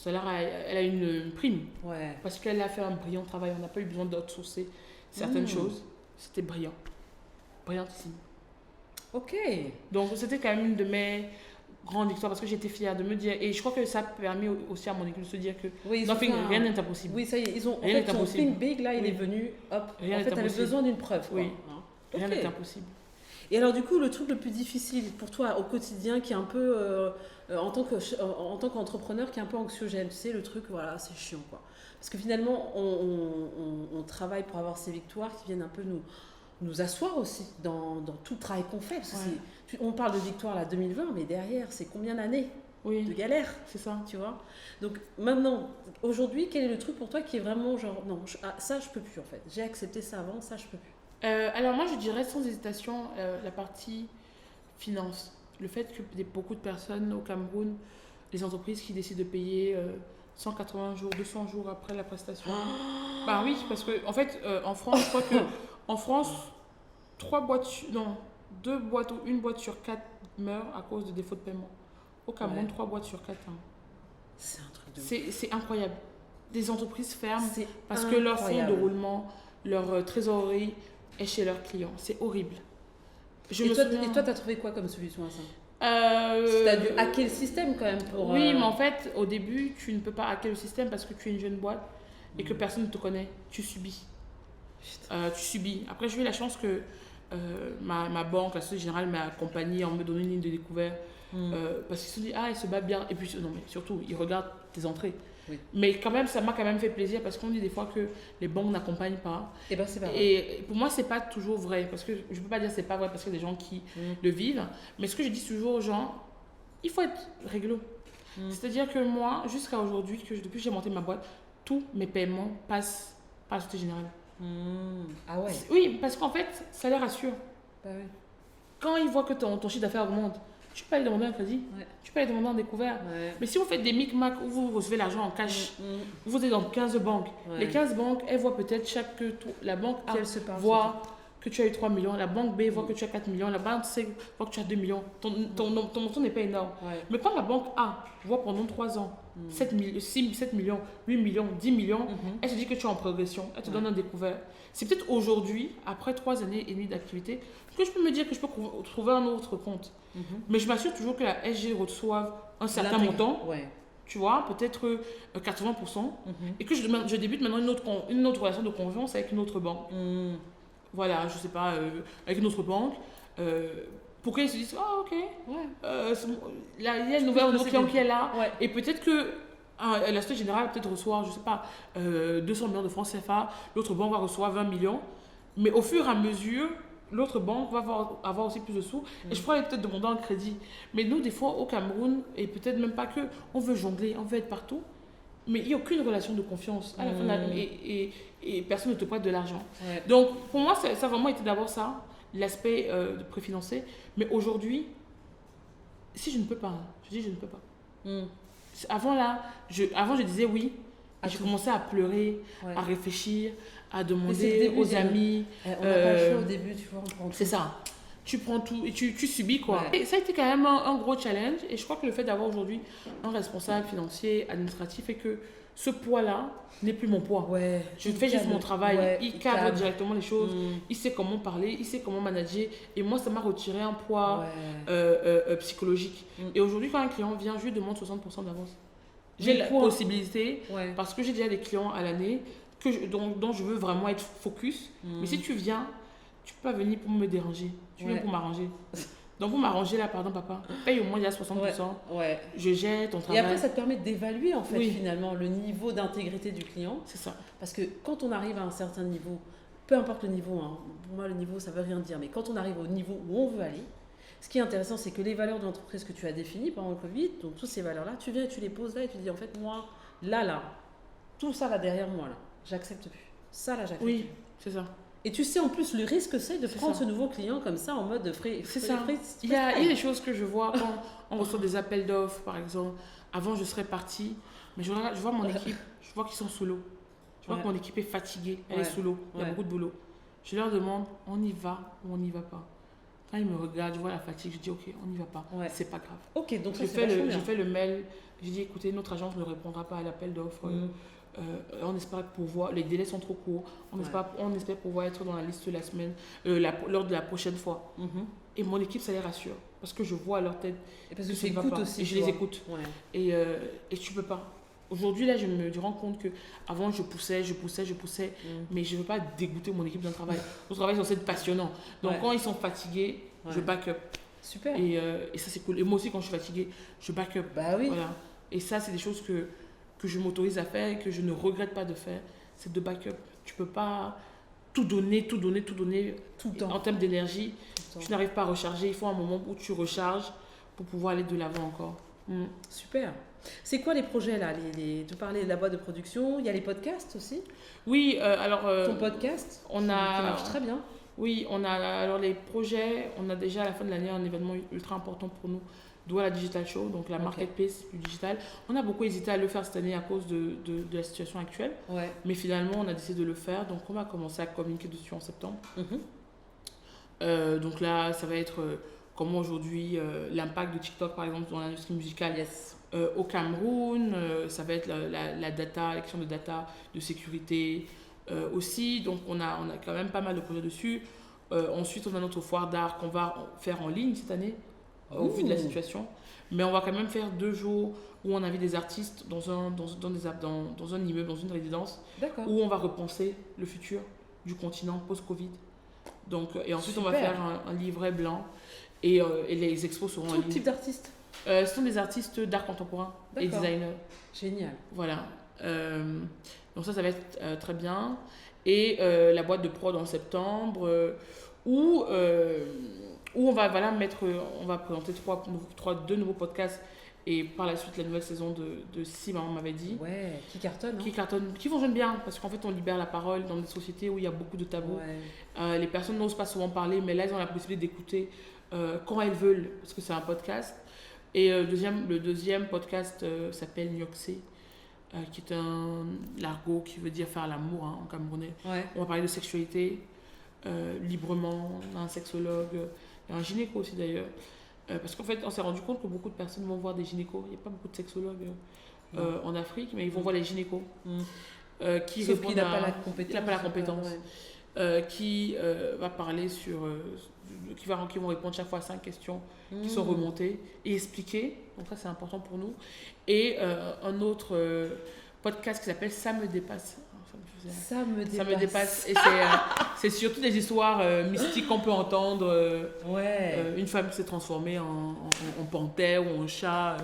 Elle a eu une prime. Ouais. Parce qu'elle a fait un brillant travail. On n'a pas eu besoin d'outsourcer certaines choses. C'était brillant. Brillantissime. Ok. Donc, c'était quand même une de mes grandes victoires parce que j'étais fière de me dire. Et je crois que ça a permis aussi à mon équipe de se dire que Oui, ils ont nothing, fait un- rien n'est impossible. Oui, ça y est, ils ont. En Rien fait, n'est son impossible. think big là, il Oui. est venu. Hop. Rien En n'est fait, t'avais impossible. besoin d'une preuve. Quoi. Oui. Hein. Rien Ok. n'est impossible. Et alors du coup, le truc le plus difficile pour toi au quotidien, qui est un peu en tant qu'entrepreneur, qui est un peu anxiogène, tu sais, le truc, voilà, c'est chiant quoi. Parce que finalement, on travaille pour avoir ces victoires qui viennent un peu nous asseoir aussi dans tout le travail qu'on fait. Parce que Ouais. on parle de victoire là 2020, mais derrière, c'est combien d'années de Oui, galère, c'est ça. tu vois. Donc maintenant, aujourd'hui, quel est le truc pour toi qui est vraiment genre, non, ça je peux plus en fait. J'ai accepté ça avant, ça je peux plus. Alors moi, je dirais sans hésitation la partie finance. Le fait que beaucoup de personnes au Cameroun, les entreprises qui décident de payer 180 jours, 200 jours après la prestation. Bah oui, parce que en fait, en France, je crois que en France, 2 boîtes ou une boîte sur 4 meurt à cause de défaut de paiement. Au Cameroun, Ouais. 3 boîtes sur 4. Hein. C'est un truc de C'est incroyable. Des entreprises ferment C'est parce que leur fonds de incroyable. roulement, leur trésorerie est chez leurs clients. C'est horrible. Je Et me toi, souviens- t'as trouvé quoi comme solution à ça? Euh, T'as dû hacker le système quand même pour. Oui, mais en fait, au début, tu ne peux pas hacker le système parce que tu es une jeune boîte et que personne ne te connaît. Tu subis. Tu subis. Après, j'ai eu la chance que ma banque, la Société Générale, m'a accompagnée en me donnant une ligne de découvert. Parce qu'ils se disent, ah, elle se bat bien. Et puis, non, mais surtout, ils regardent tes entrées. Oui. Mais quand même, ça m'a quand même fait plaisir parce qu'on dit des fois que les banques n'accompagnent pas. Et ben c'est pas vrai. Et pour moi, c'est pas toujours vrai. Parce que je peux pas dire que c'est pas vrai parce qu'il y a des gens qui le vivent. Mais ce que je dis toujours aux gens, il faut être réglo. C'est-à-dire que moi, jusqu'à aujourd'hui, depuis que j'ai monté ma boîte, tous mes paiements passent par la Société Générale. Ah ouais. Oui, parce qu'en fait, ça les rassure. Bah oui. Quand ils voient que ton chiffre d'affaires augmente, tu peux aller demander un crédit, Ouais. tu peux aller demander un découvert. Ouais. Mais si vous faites des micmacs où vous recevez l'argent en cash, vous êtes dans 15 banques. Ouais. Les 15 banques, elles voient peut-être la banque A Qu'elle se parle. voit que tu as eu 3 millions, la banque B voit que tu as 4 millions, la banque C voit que tu as 2 millions. Ton montant n'est pas énorme. Ouais. Mais quand la banque A voit pendant 3 ans 7 millions, 8 millions, 10 millions, elle se dit que tu es en progression, elle te donne un découvert. C'est peut-être aujourd'hui, après 3 années et demie d'activité, que je peux me dire que je peux trouver un autre compte. Mais je m'assure toujours que la SG reçoive un certain montant, Ouais. tu vois, peut-être 80%, et que je débute maintenant une autre relation de confiance avec une autre banque. Voilà, je sais pas, avec une autre banque, pour qu'ils se disent, ah ok, Ouais. là, il y a une nouvelle client qui est là, Ouais. et peut-être que la Société Générale peut-être reçoit, je sais pas, 200 millions de francs CFA, l'autre banque va recevoir 20 millions, mais au fur et à mesure, l'autre banque va avoir aussi plus de sous, et je pourrais peut-être demander un crédit. Mais nous, des fois, au Cameroun, et peut-être même pas que, on veut jongler, on veut être partout, mais il n'y a aucune relation de confiance. À la fin de et personne ne te prête de l'argent. Ouais. Donc, pour moi, ça a vraiment été d'abord ça, l'aspect de préfinancé. Mais aujourd'hui, si je ne peux pas, je dis je ne peux pas. Avant, je disais oui. Et je commençais à pleurer, Ouais. à réfléchir, à Mais c'est le demander début, aux c'est amis. On n'a pas le choix au début, tu vois. On prend C'est ça. tu prends tout et tu subis quoi. Ouais. Et ça a été quand même un gros challenge et je crois que le fait d'avoir aujourd'hui un responsable financier, administratif fait que ce poids-là n'est plus mon poids. Ouais. Je fais juste mon travail, Ouais, il cadre directement les choses, Mm. il sait comment parler, il sait comment manager et moi ça m'a retiré un poids Ouais. psychologique. Mm. Et aujourd'hui quand un client vient, je lui demande 60% d'avance. J'ai Mais la quoi possibilité, Ouais. parce que j'ai déjà des clients à l'année dont je veux vraiment être focus. Mm. Mais si tu viens, tu peux pas venir pour me déranger. Tu viens Ouais. pour m'arranger. Donc pour m'arranger là, pardon papa, paye au moins déjà 60%. Ouais. Je gère ton Et travail. après, ça te permet d'évaluer en fait Oui. finalement le niveau d'intégrité du client. C'est ça. Parce que quand on arrive à un certain niveau, peu importe le niveau, hein, pour moi le niveau ça veut rien dire, mais quand on arrive au niveau où on veut aller, ce qui est intéressant c'est que les valeurs de l'entreprise que tu as définies pendant le Covid, donc toutes ces valeurs-là, tu viens et tu les poses là et tu dis en fait moi, là, tout ça là derrière moi là, j'accepte plus. Ça là, j'accepte Oui, plus. c'est ça. Et tu sais en plus le risque que c'est de C'est prendre ça. ce nouveau client comme ça en mode frais. C'est ça. Il y a des choses que je vois quand on reçoit des appels d'offres, par exemple. Avant, je serais partie, mais je vois mon équipe, je vois qu'ils sont sous l'eau. Je vois Ouais. que mon équipe est fatiguée, elle Ouais. est sous l'eau, il y a Ouais. beaucoup de boulot. Je leur demande, on y va ou on n'y va pas. Quand ils me regardent, je vois la fatigue, je dis, ok, on n'y va pas, Ouais. c'est pas grave. Ok, donc ça, J'ai c'est vachement bien. fait le mail, j'ai dit, écoutez, notre agence ne répondra pas à l'appel d'offres. Mm. On espère pouvoir, les délais sont trop courts, on, Ouais. on espère pouvoir être dans la liste la semaine, lors de la prochaine fois. Mhm. Et mon équipe, ça les rassure, parce que je vois à leur tête Et parce que que tu ça ne va écoutes pas. aussi. Et je tu les vois. écoute. Ouais. Et tu peux pas. Aujourd'hui, là, je me rends compte que avant je poussais, Mm. mais je ne veux pas dégoûter mon équipe d'un travail. Mon travail est censé être passionnant. Donc, Ouais. quand ils sont fatigués, je Ouais. back up. Super. Et ça, c'est cool. Et moi aussi, quand je suis fatiguée, je back up. Bah oui. Voilà. Et ça, c'est des choses que je m'autorise à faire et que je ne regrette pas de faire. C'est de back up. Tu peux pas tout donner Tout le temps. en termes d'énergie. Tout le temps. Tu n'arrives pas à recharger. Il faut un moment où tu recharges pour pouvoir aller de l'avant encore. Mm. Super. C'est quoi les projets là Tu parlais de la boîte de production, il y a les podcasts aussi. Oui, alors Ton podcast on qui a marche très bien. oui, on a alors les projets, on a déjà à la fin de l'année un événement ultra important pour nous, Douala Digital Show, donc la Ok. marketplace du digital. On a beaucoup hésité à le faire cette année à cause de la situation actuelle, Ouais. mais finalement on a décidé de le faire, donc on va commencer à communiquer dessus en septembre. Mhm. Donc là, ça va être comment aujourd'hui l'impact de TikTok par exemple dans l'industrie musicale. Yes. Au Cameroun, ça va être la data, la question de data, de sécurité aussi. Donc, on a quand même pas mal de projets dessus. Ensuite, on a notre foire d'art qu'on va faire en ligne cette année, au vu de la Ouh. situation. Mais on va quand même faire 2 jours où on invite des artistes dans un immeuble, dans une résidence, D'accord. où on va repenser le futur du continent post-Covid. Donc, et ensuite, on va Super. faire un livret blanc et les expos seront en Tout ligne. type d'artiste. Ce sont des artistes d'art contemporain et D'accord. designers. Génial. Voilà. Donc ça va être très bien. Et la boîte de prod en septembre, où on va on va présenter 2 nouveaux podcasts et par la suite la nouvelle saison de Si maman m'avait dit. Ouais, qui cartonne. Hein. Qui cartonnent, qui fonctionnent bien parce qu'en fait on libère la parole dans des sociétés où il y a beaucoup de tabous. Ouais. Les personnes n'osent pas souvent parler, mais là elles ont la possibilité d'écouter quand elles veulent parce que c'est un podcast. Et le deuxième podcast s'appelle Nyoxé, qui est un l'argot qui veut dire faire l'amour en camerounais. Ouais. On va parler de sexualité librement, on a un sexologue, et un gynéco aussi d'ailleurs. Parce qu'en fait, on s'est rendu compte que beaucoup de personnes vont voir des gynécos. Il n'y a pas beaucoup de sexologues en Afrique, mais ils vont voir les gynécos. Qui Sauf répondent qu'il n'a à- pas la compétence. il n'a pas la compétence. Ouais. Qui va parler sur... qui vont répondre chaque fois à 5 questions qui sont Mmh. remontées et expliquées. Donc ça, c'est important pour nous. Et un autre podcast qui s'appelle Ça me dépasse. Ça me dépasse. Ça me dépasse. Et c'est surtout des histoires mystiques qu'on peut entendre. Ouais. Une femme qui s'est transformée en panthère ou en chat.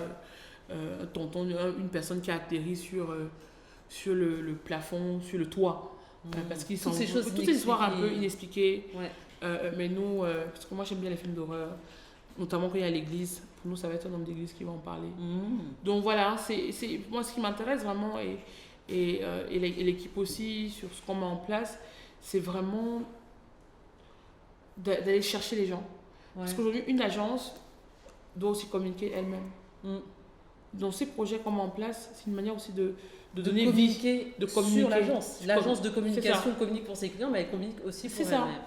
Un tonton, une personne qui a atterri sur le plafond, sur le toit. Parce qu'ils sont Toutes ces choses toutes ces histoires un peu inexpliquées. inexpliquées. Ouais. Mais nous, parce que moi j'aime bien les films d'horreur, notamment quand il y a l'église. Pour nous, ça va être un homme d'église qui va en parler. Donc voilà, c'est moi ce qui m'intéresse vraiment et l'équipe aussi sur ce qu'on met en place, c'est vraiment d'aller chercher les gens. Ouais. Parce qu'aujourd'hui, une agence doit aussi communiquer elle-même. Mm. Donc ces projets qu'on met en place, c'est une manière aussi de De donner vie. communiquer de communiquer. sur l'agence. L'agence de C'est communication communique pour ses clients, mais elle communique aussi pour C'est ça. elle-même.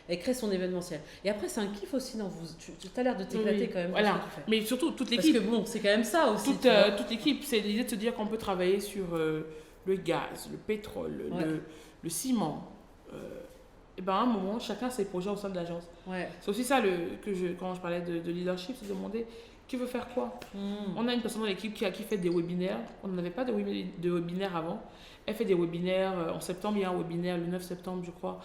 Elle crée son événementiel. Et après, c'est un kiff aussi. Non, tu as l'air de t'éclater quand même. Voilà. Dans ce que tu fais. Mais surtout, toute Parce l'équipe. que bon, c'est quand même ça aussi. Toute l'équipe, c'est l'idée de se dire qu'on peut travailler sur le gaz, le pétrole, le ciment. Et ben à un moment, chacun a ses projets au sein de l'agence. Ouais. C'est aussi ça quand je parlais de leadership, c'est de demander qui veut faire quoi. On a une personne dans l'équipe qui fait des webinaires. On n'avait pas de webinaires avant. Elle fait des webinaires. En septembre, il y a un webinaire, le 9 septembre, je crois,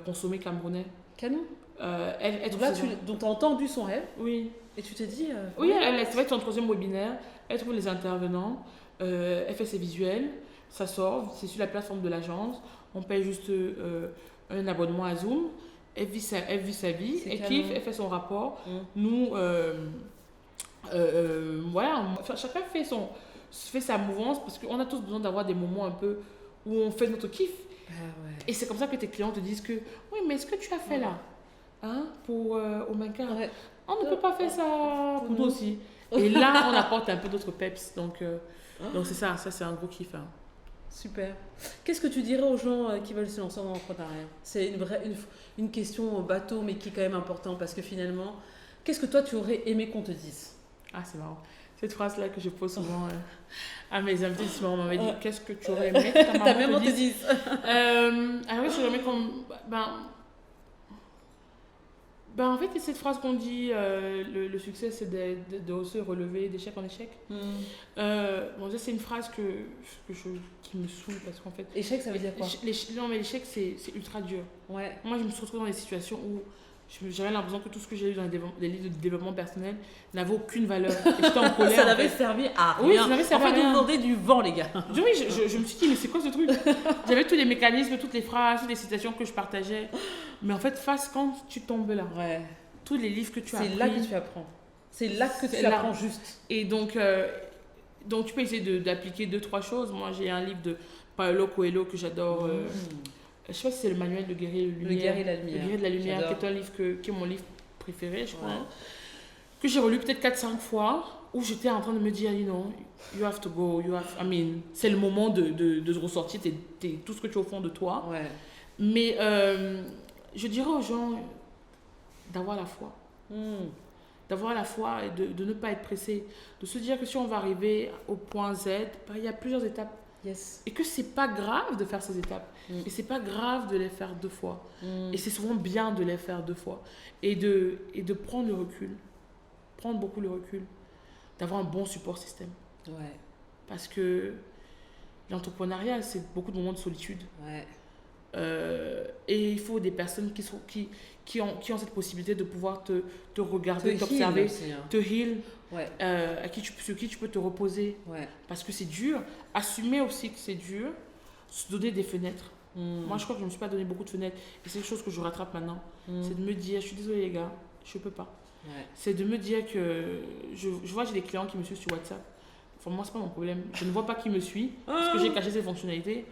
consommer camerounais. Canon. Donc là, tu as entendu son rêve. Oui. Et tu t'es dit. Oui, elle fait son 3e webinaire. Elle trouve les intervenants. Elle fait ses visuels. Ça sort. C'est sur la plateforme de l'agence. On paye juste un abonnement à Zoom. Elle vit sa vie. Elle kiffe. Elle fait son rapport. Nous, voilà. Chacun fait sa mouvance parce qu'on a tous besoin d'avoir des moments un peu où on fait notre kiff. Et c'est comme ça que tes clients te disent que oui, mais est-ce que tu as fait là pour Omenkart on ne peut pas faire ça pour nous aussi. Et là, on apporte un peu d'autres peps. Donc c'est ça c'est un gros kiff. Super. Qu'est-ce que tu dirais aux gens qui veulent se lancer dans l'entrepreneuriat? C'est une question bateau, mais qui est quand même importante parce que finalement, qu'est-ce que toi tu aurais aimé qu'on te dise? Ah, c'est marrant. Cette phrase-là que je pose souvent à mes invités, on m'avait dit qu'est-ce que tu aurais aimé que ta maman te dise. Alors oui, j'aurais aimé qu'on. En fait, cette phrase qu'on dit, le succès, c'est de se relever d'échec en échec. C'est une phrase qui me saoule parce qu'en fait... Échec, ça veut dire quoi? Non, mais l'échec, c'est ultra dur. Ouais. Moi, je me suis retrouvée dans des situations où j'avais l'impression que tout ce que j'ai lu dans les livres de développement personnel n'avait aucune valeur. Et j'étais en colère. Ça n'avait servi à rien. Oui, ça n'avait servi à rien. En fait, vous vendez du vent, les gars. Oui, je me suis dit, mais c'est quoi ce truc? J'avais tous les mécanismes, toutes les phrases, toutes les citations que je partageais. Mais en fait, quand tu tombes là, tous les livres que tu as appris... C'est là que tu apprends. C'est là que tu apprends juste. Et donc tu peux essayer d'appliquer 2-3 choses. Moi, j'ai un livre de Paulo Coelho que j'adore. Je sais pas si c'est le manuel de Guerrier de la Lumière. Le Guerrier de la Lumière. Le Guerrier de la Lumière, qui est un livre qui est mon livre préféré, je crois. Que j'ai relu peut-être 4-5 fois, où j'étais en train de me dire, you have to go, c'est le moment de ressortir tout ce que tu as au fond de toi. Ouais. Mais je dirais aux gens d'avoir la foi. D'avoir la foi et de ne pas être pressé. De se dire que si on va arriver au point Z, il y a plusieurs étapes. Yes. Et que c'est pas grave de faire ces étapes. Et c'est pas grave de les faire 2 fois. Et c'est souvent bien de les faire 2 fois. Et de prendre le recul. Prendre beaucoup le recul. D'avoir un bon support système. Ouais. Parce que l'entrepreneuriat, c'est beaucoup de moments de solitude. Ouais. Et il faut des personnes qui ont cette possibilité de pouvoir te regarder, t'observer, aussi, te heal, sur qui tu peux te reposer. Ouais. Parce que c'est dur. Assumer aussi que c'est dur. Se donner des fenêtres. Moi, je crois que je ne me suis pas donné beaucoup de fenêtres. Et c'est quelque chose que je rattrape maintenant. C'est de me dire, je suis désolée les gars, je ne peux pas. Ouais. C'est de me dire que je vois, j'ai des clients qui me suivent sur WhatsApp. Enfin, moi, ce n'est pas mon problème. Je ne vois pas qui me suit parce que j'ai caché ces fonctionnalités.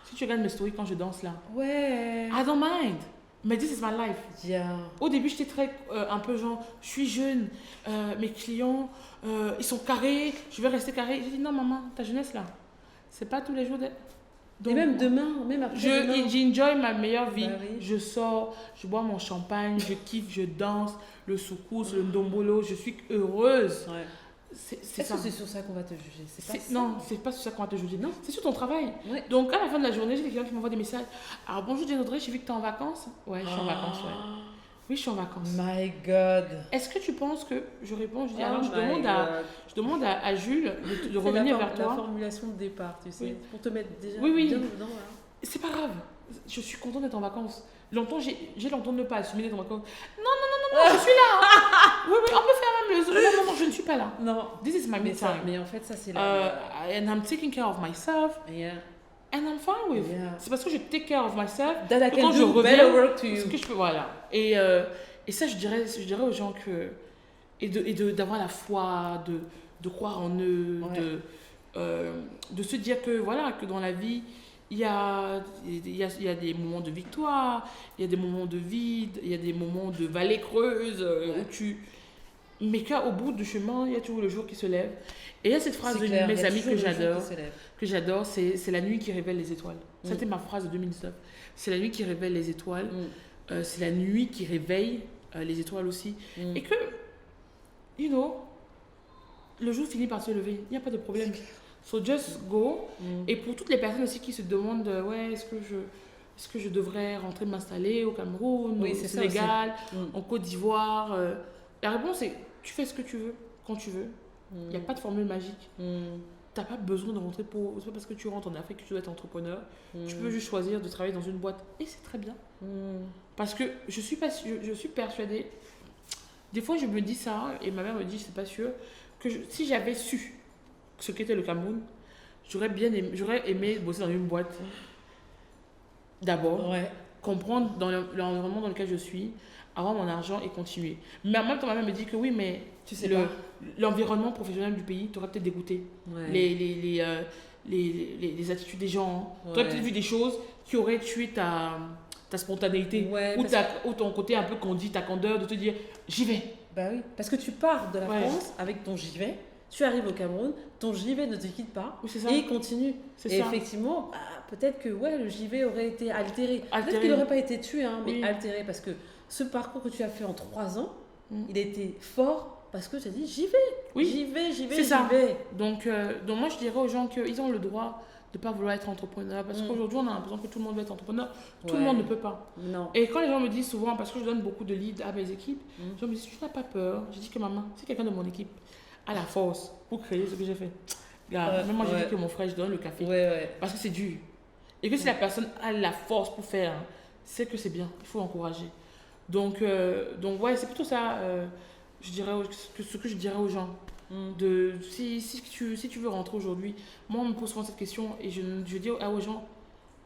Si tu regardes mes stories quand je danse là, I don't mind. Mais this is my life. Yeah. Au début, j'étais très un peu genre, je suis jeune, mes clients, ils sont carrés, je vais rester carré. J'ai dit non maman, ta jeunesse là, c'est pas tous les jours. Donc, et même demain, même après demain. J'enjoy ma meilleure vie. Oui. Je sors, je bois mon champagne, je kiffe, je danse, le soukous, le ndombolo, je suis heureuse. Ouais. C'est Est-ce que c'est sur ça qu'on va te juger? Non, c'est pas sur ça qu'on va te juger. Non, c'est sur ton travail. Ouais. Donc, à la fin de la journée, j'ai des clients qui m'envoient des messages. Alors, bonjour Diane Audrey, j'ai vu que tu es en vacances. Ouais, je suis en vacances, ouais. Oui, je suis en vacances. My God. Est-ce que tu penses que... Je réponds, je dis, alors je demande à Jules de revenir vers toi. La formulation de départ, tu sais, oui. Pour te mettre déjà bien dedans. Voilà. C'est pas grave. Je suis contente d'être en vacances. Longtemps, j'ai longtemps de ne pas assumer d'être en vacances. Non, je suis là. Oui, on peut faire même le... Non, je ne suis pas là. Non. This is my me time. Mais en fait, ça, c'est and I'm taking care of myself. Yeah. And I'm fine with. Yeah. C'est parce que je take care of myself that I que can quand do je reviens, better work to you. Ce que je peux, voilà. Et ça, je dirais aux gens que... Et d'avoir la foi, de croire en eux, de se dire que, voilà, que dans la vie, il y a des moments de victoire, il y a des moments de vide, il y a des moments de vallée creuse mais qu'au bout du chemin, il y a toujours le jour qui se lève. Et il y a cette phrase de mes amis que j'adore, c'est la nuit qui révèle les étoiles. C'était ma phrase de 2019. C'est la nuit qui révèle les étoiles. c'est la nuit qui réveille les étoiles aussi. Et que, le jour finit par se lever. Il n'y a pas de problème. So just go. Et pour toutes les personnes aussi qui se demandent, ouais, est-ce que je devrais rentrer m'installer au Cameroun, au Sénégal, en Côte d'Ivoire la réponse est, tu fais ce que tu veux, quand tu veux. Il n'y a pas de formule magique. Tu n'as pas besoin de rentrer c'est pas parce que tu rentres en Afrique que tu dois être entrepreneur. Tu peux juste choisir de travailler dans une boîte. Et c'est très bien. Parce que je suis persuadée, des fois je me dis ça, et ma mère me dit, c'est pas sûr, que si j'avais su ce qu'était le Cameroun, j'aurais aimé bosser dans une boîte. D'abord, comprendre dans l'environnement dans lequel je suis, avoir mon argent et continuer. Mais en même temps, ma mère me dit que oui, mais tu sais l'environnement professionnel du pays t'aurait peut-être dégoûté. Les attitudes des gens. Tu aurais peut-être vu des choses qui auraient tué ta spontanéité. Ou ton côté un peu candide, ta candeur de te dire j'y vais. Bah oui, parce que tu pars de la France avec ton j'y vais, tu arrives au Cameroun, ton j'y vais ne te quitte pas et continue. Et effectivement, peut-être que le j'y vais aurait été altéré. Peut-être qu'il n'aurait pas été tué, mais altéré, parce que ce parcours que tu as fait en 3 ans, il a été fort parce que tu as dit j'y vais, j'y vais. Donc moi je dirais aux gens qu'ils ont le droit de ne pas vouloir être entrepreneur, parce qu'aujourd'hui on a l'impression que tout le monde veut être entrepreneur, tout le monde ne peut pas. Non. Et quand les gens me disent souvent, parce que je donne beaucoup de leads à mes équipes, les gens me disent tu n'as pas peur. Je dis que maman, c'est quelqu'un de mon équipe a la force pour créer ce que j'ai fait. Même moi je dis que mon frère, je donne le café parce que c'est dur. Et que si la personne a la force pour faire, c'est que c'est bien, il faut encourager. Donc c'est plutôt ça, je dirais, ce que je dirais aux gens. Si tu veux rentrer aujourd'hui, moi on me pose souvent cette question et je dis aux gens,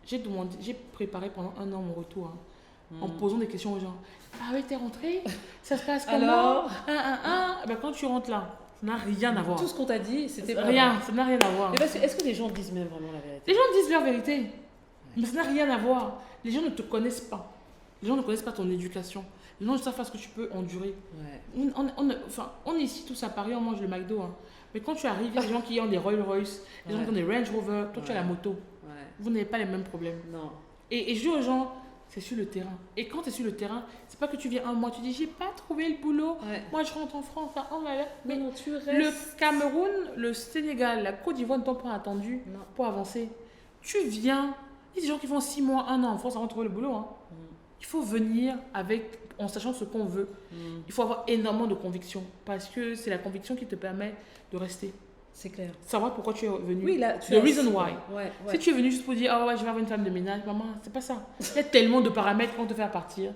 j'ai préparé pendant 1 an mon retour, en posant des questions aux gens. Ah oui, t'es rentré? Ça se passe comment? Ben, quand tu rentres là, ça n'a rien à voir. Tout ce qu'on t'a dit, c'était ça n'a rien à voir. Est-ce que les gens disent même vraiment la vérité? Les gens disent leur vérité, mais ça n'a rien à voir. Les gens ne te connaissent pas. Les gens ne connaissent pas ton éducation. Les gens ne savent pas ce que tu peux endurer. On est ici tous à Paris, on mange le McDo. Mais quand tu arrives, il y a des gens qui ont des Rolls Royce, des gens qui ont des Range Rover, toi tu as la moto. Vous n'avez pas les mêmes problèmes. Non. Et je dis aux gens, c'est sur le terrain. Et quand tu es sur le terrain, c'est pas que tu viens un mois, tu dis j'ai pas trouvé le boulot, moi je rentre en France. Mais non, tu restes. Le Cameroun, le Sénégal, la Côte d'Ivoire ne t'ont pas attendu pour avancer. Tu viens, il y a des gens qui font 6 mois, 1 an en France avant de trouver le boulot. Il faut venir en sachant ce qu'on veut. Il faut avoir énormément de conviction, parce que c'est la conviction qui te permet de rester. C'est clair. Savoir pourquoi tu es venu. Oui, là, The reason why. Si tu es venu juste pour dire, je vais avoir une femme de ménage, maman, c'est pas ça. Il y a tellement de paramètres qui vont te faire partir.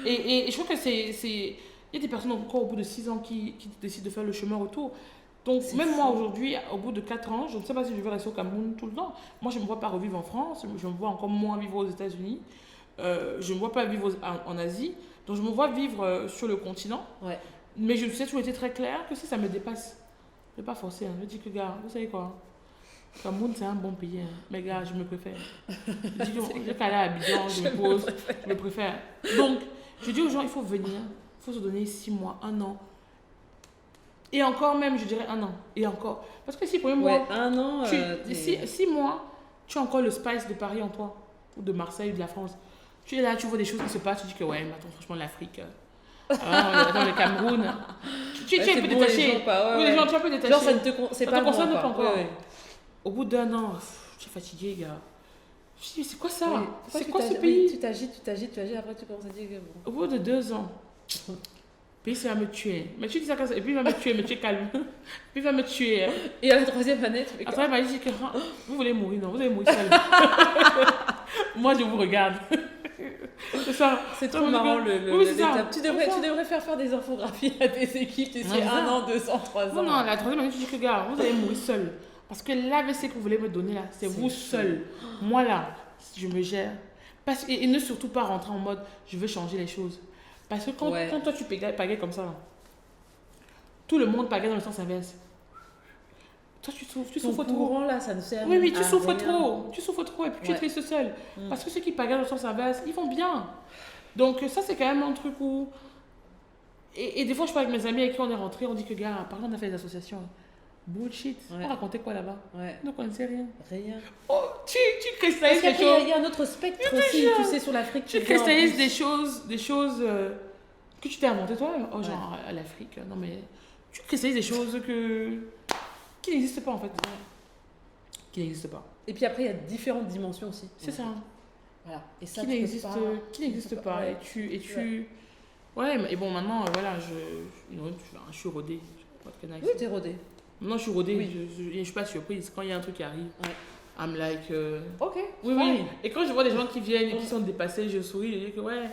Et je crois que il y a des personnes encore au bout de 6 ans qui décident de faire le chemin retour. Donc, même moi aujourd'hui, au bout de 4 ans, je ne sais pas si je vais rester au Cameroun tout le temps. Moi, je ne me vois pas revivre en France, je me vois encore moins vivre aux États-Unis. Je ne me vois pas vivre en Asie. Donc, je me vois vivre sur le continent. Mais je sais toujours été très clair que si ça me dépasse, je ne vais pas forcer. Je dis que, gars, vous savez quoi? Le Cameroun, c'est un bon pays. Mais, gars, je me préfère. Je dis que quand aller à Abidjan, je me pose, je me préfère. Donc, je dis aux gens, il faut venir. Il faut se donner 6 mois, 1 an. Et encore même, je dirais 1 an. Et encore. Parce que si, pour moi, 1 an, 6 mois, tu as encore le spice de Paris en toi. Ou de Marseille, ou de la France. Tu es là, tu vois des choses qui se passent, tu dis que, mais attends, franchement, l'Afrique. Attends, le Cameroun. Tu es un peu détaché. Les gens, tu es un peu détaché. Genre, ça ne te concerne pas encore. Au bout d'1 an, je suis fatiguée, gars. Je dis, c'est quoi ça? C'est quoi ce pays? Tu t'agites, après tu commences à dire que bon. Au bout de 2 ans, le pays, ça va me tuer. Mais tu dis ça comme ça, et puis il va me tuer, mais tu es calme. Puis il va me tuer. Et à la 3e année, tu fais quoi? Après, il m'a dit que vous voulez mourir, non? Vous allez mourir seul. Moi, je vous regarde. C'est ça. C'est trop marrant l'étape. Tu devrais faire des infographies à tes équipes. Tu sais, 1 an, 2 ans, 3 ans. Non, la 3e année, tu dis que, gars, vous allez mourir seul. Parce que l'AVC que vous voulez me donner là, c'est vous seul. Moi là, je me gère. Et ne surtout pas rentrer en mode, je veux changer les choses. Parce que quand toi tu pagaies comme ça, là, tout le monde pagaie dans le sens inverse. Toi tu souffres trop. Là, ça ne sert oui, tu souffres trop. Tu souffres trop et puis tu es triste seul. Parce que ceux qui pagaient dans le sens inverse, ils vont bien. Donc ça c'est quand même un truc où... Et des fois je parle avec mes amis avec qui on est rentrés, on dit que gars, par exemple on a fait des associations. Bullshit. On racontait quoi là-bas? On ne connaissait rien. Rien. Oh, tu Parce cristallises des qu'après, choses. il y a un autre spectre aussi, tu sais, sur l'Afrique. Tu qui vient en cristallises plus. des choses que tu t'es inventé toi, oh, genre à l'Afrique. Non mais tu cristallises des choses qui n'existent pas en fait. Qui n'existent pas. Et puis après, il y a différentes dimensions aussi. C'est ça. Voilà. Et ça, Qui tu peux n'existe pas- qui n'existe tu peux pas. ouais. Et tu... Ouais, et bon maintenant, voilà, je suis rodée. Je sais pas de Oui, t'es rodé. Maintenant je suis rodée, Oui. je suis pas surprise. Quand il y a un truc qui arrive, Ouais. I'm like... Ok. Oui, fine. oui. Et quand je vois des gens qui viennent et qui sont dépassés, je souris, je dis que ouais,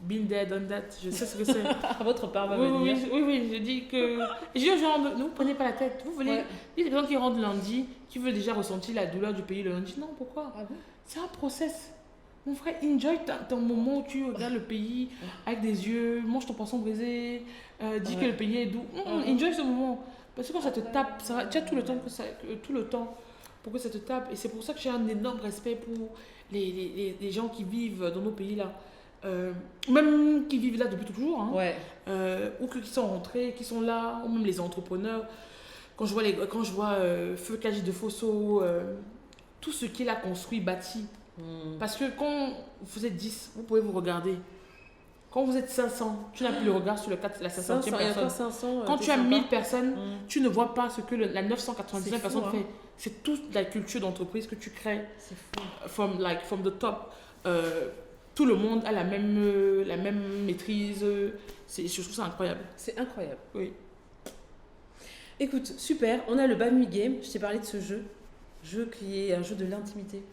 been there, done that, je sais ce que c'est. Votre part va Oui, venir. oui, je dis que. Je dis aux gens, ne vous prenez pas la tête. Vous voulez. Ouais. Il y a des gens qui rentrent lundi, qui veulent déjà ressentir la douleur du pays le lundi. Non, pourquoi? Ah bon? C'est un process. Mon frère, enjoy ton moment où tu regardes le pays avec des yeux, mange ton poisson brisé, dis que le pays est doux. Enjoy ce moment. Parce que quand ça te tape, ça va, tu as tout le temps tout le temps pour que ça te tape. Et c'est pour ça que j'ai un énorme respect pour les gens qui vivent dans nos pays là. Même qui vivent là depuis toujours, hein, Ouais. ou qui sont rentrés, qui sont là, ou même les entrepreneurs. Quand je vois Feu Kaji de Fosso, tout ce qu'il a construit, bâti. Parce que quand vous êtes 10, vous pouvez vous regarder. Quand vous êtes 500, tu n'as plus le regard sur la 500e 500, il y a encore personne. 500. Quand tu as 1000 personnes, Mm. tu ne vois pas ce que la 999 C'est fou, personne hein. fait. C'est toute la culture d'entreprise que tu crées C'est fou. from the top. Tout le monde a la même maîtrise. Je trouve ça incroyable. C'est incroyable. Oui. Écoute, super. On a le Bad Nuit Game. Je t'ai parlé de ce jeu qui est un jeu de l'intimité.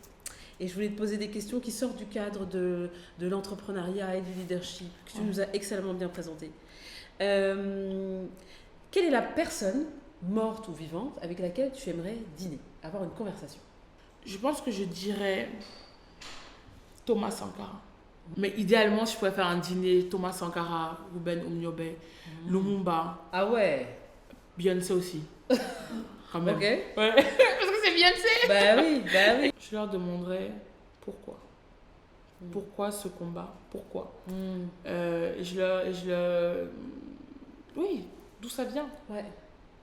Et je voulais te poser des questions qui sortent du cadre de l'entrepreneuriat et du leadership, que tu nous as excellemment bien présenté. Quelle est la personne, morte ou vivante, avec laquelle tu aimerais dîner, avoir une conversation? Je pense que je dirais Thomas Sankara. Mais idéalement, je pourrais faire un dîner Thomas Sankara, Ruben Omniobe, Lumumba, Ah ouais. Beyoncé aussi. Quand même. Ok. Ouais. Parce que c'est Beyoncé. Bah oui, bah oui. Je leur demanderais pourquoi. Pourquoi ce combat? Pourquoi? Oui, d'où ça vient? Ouais.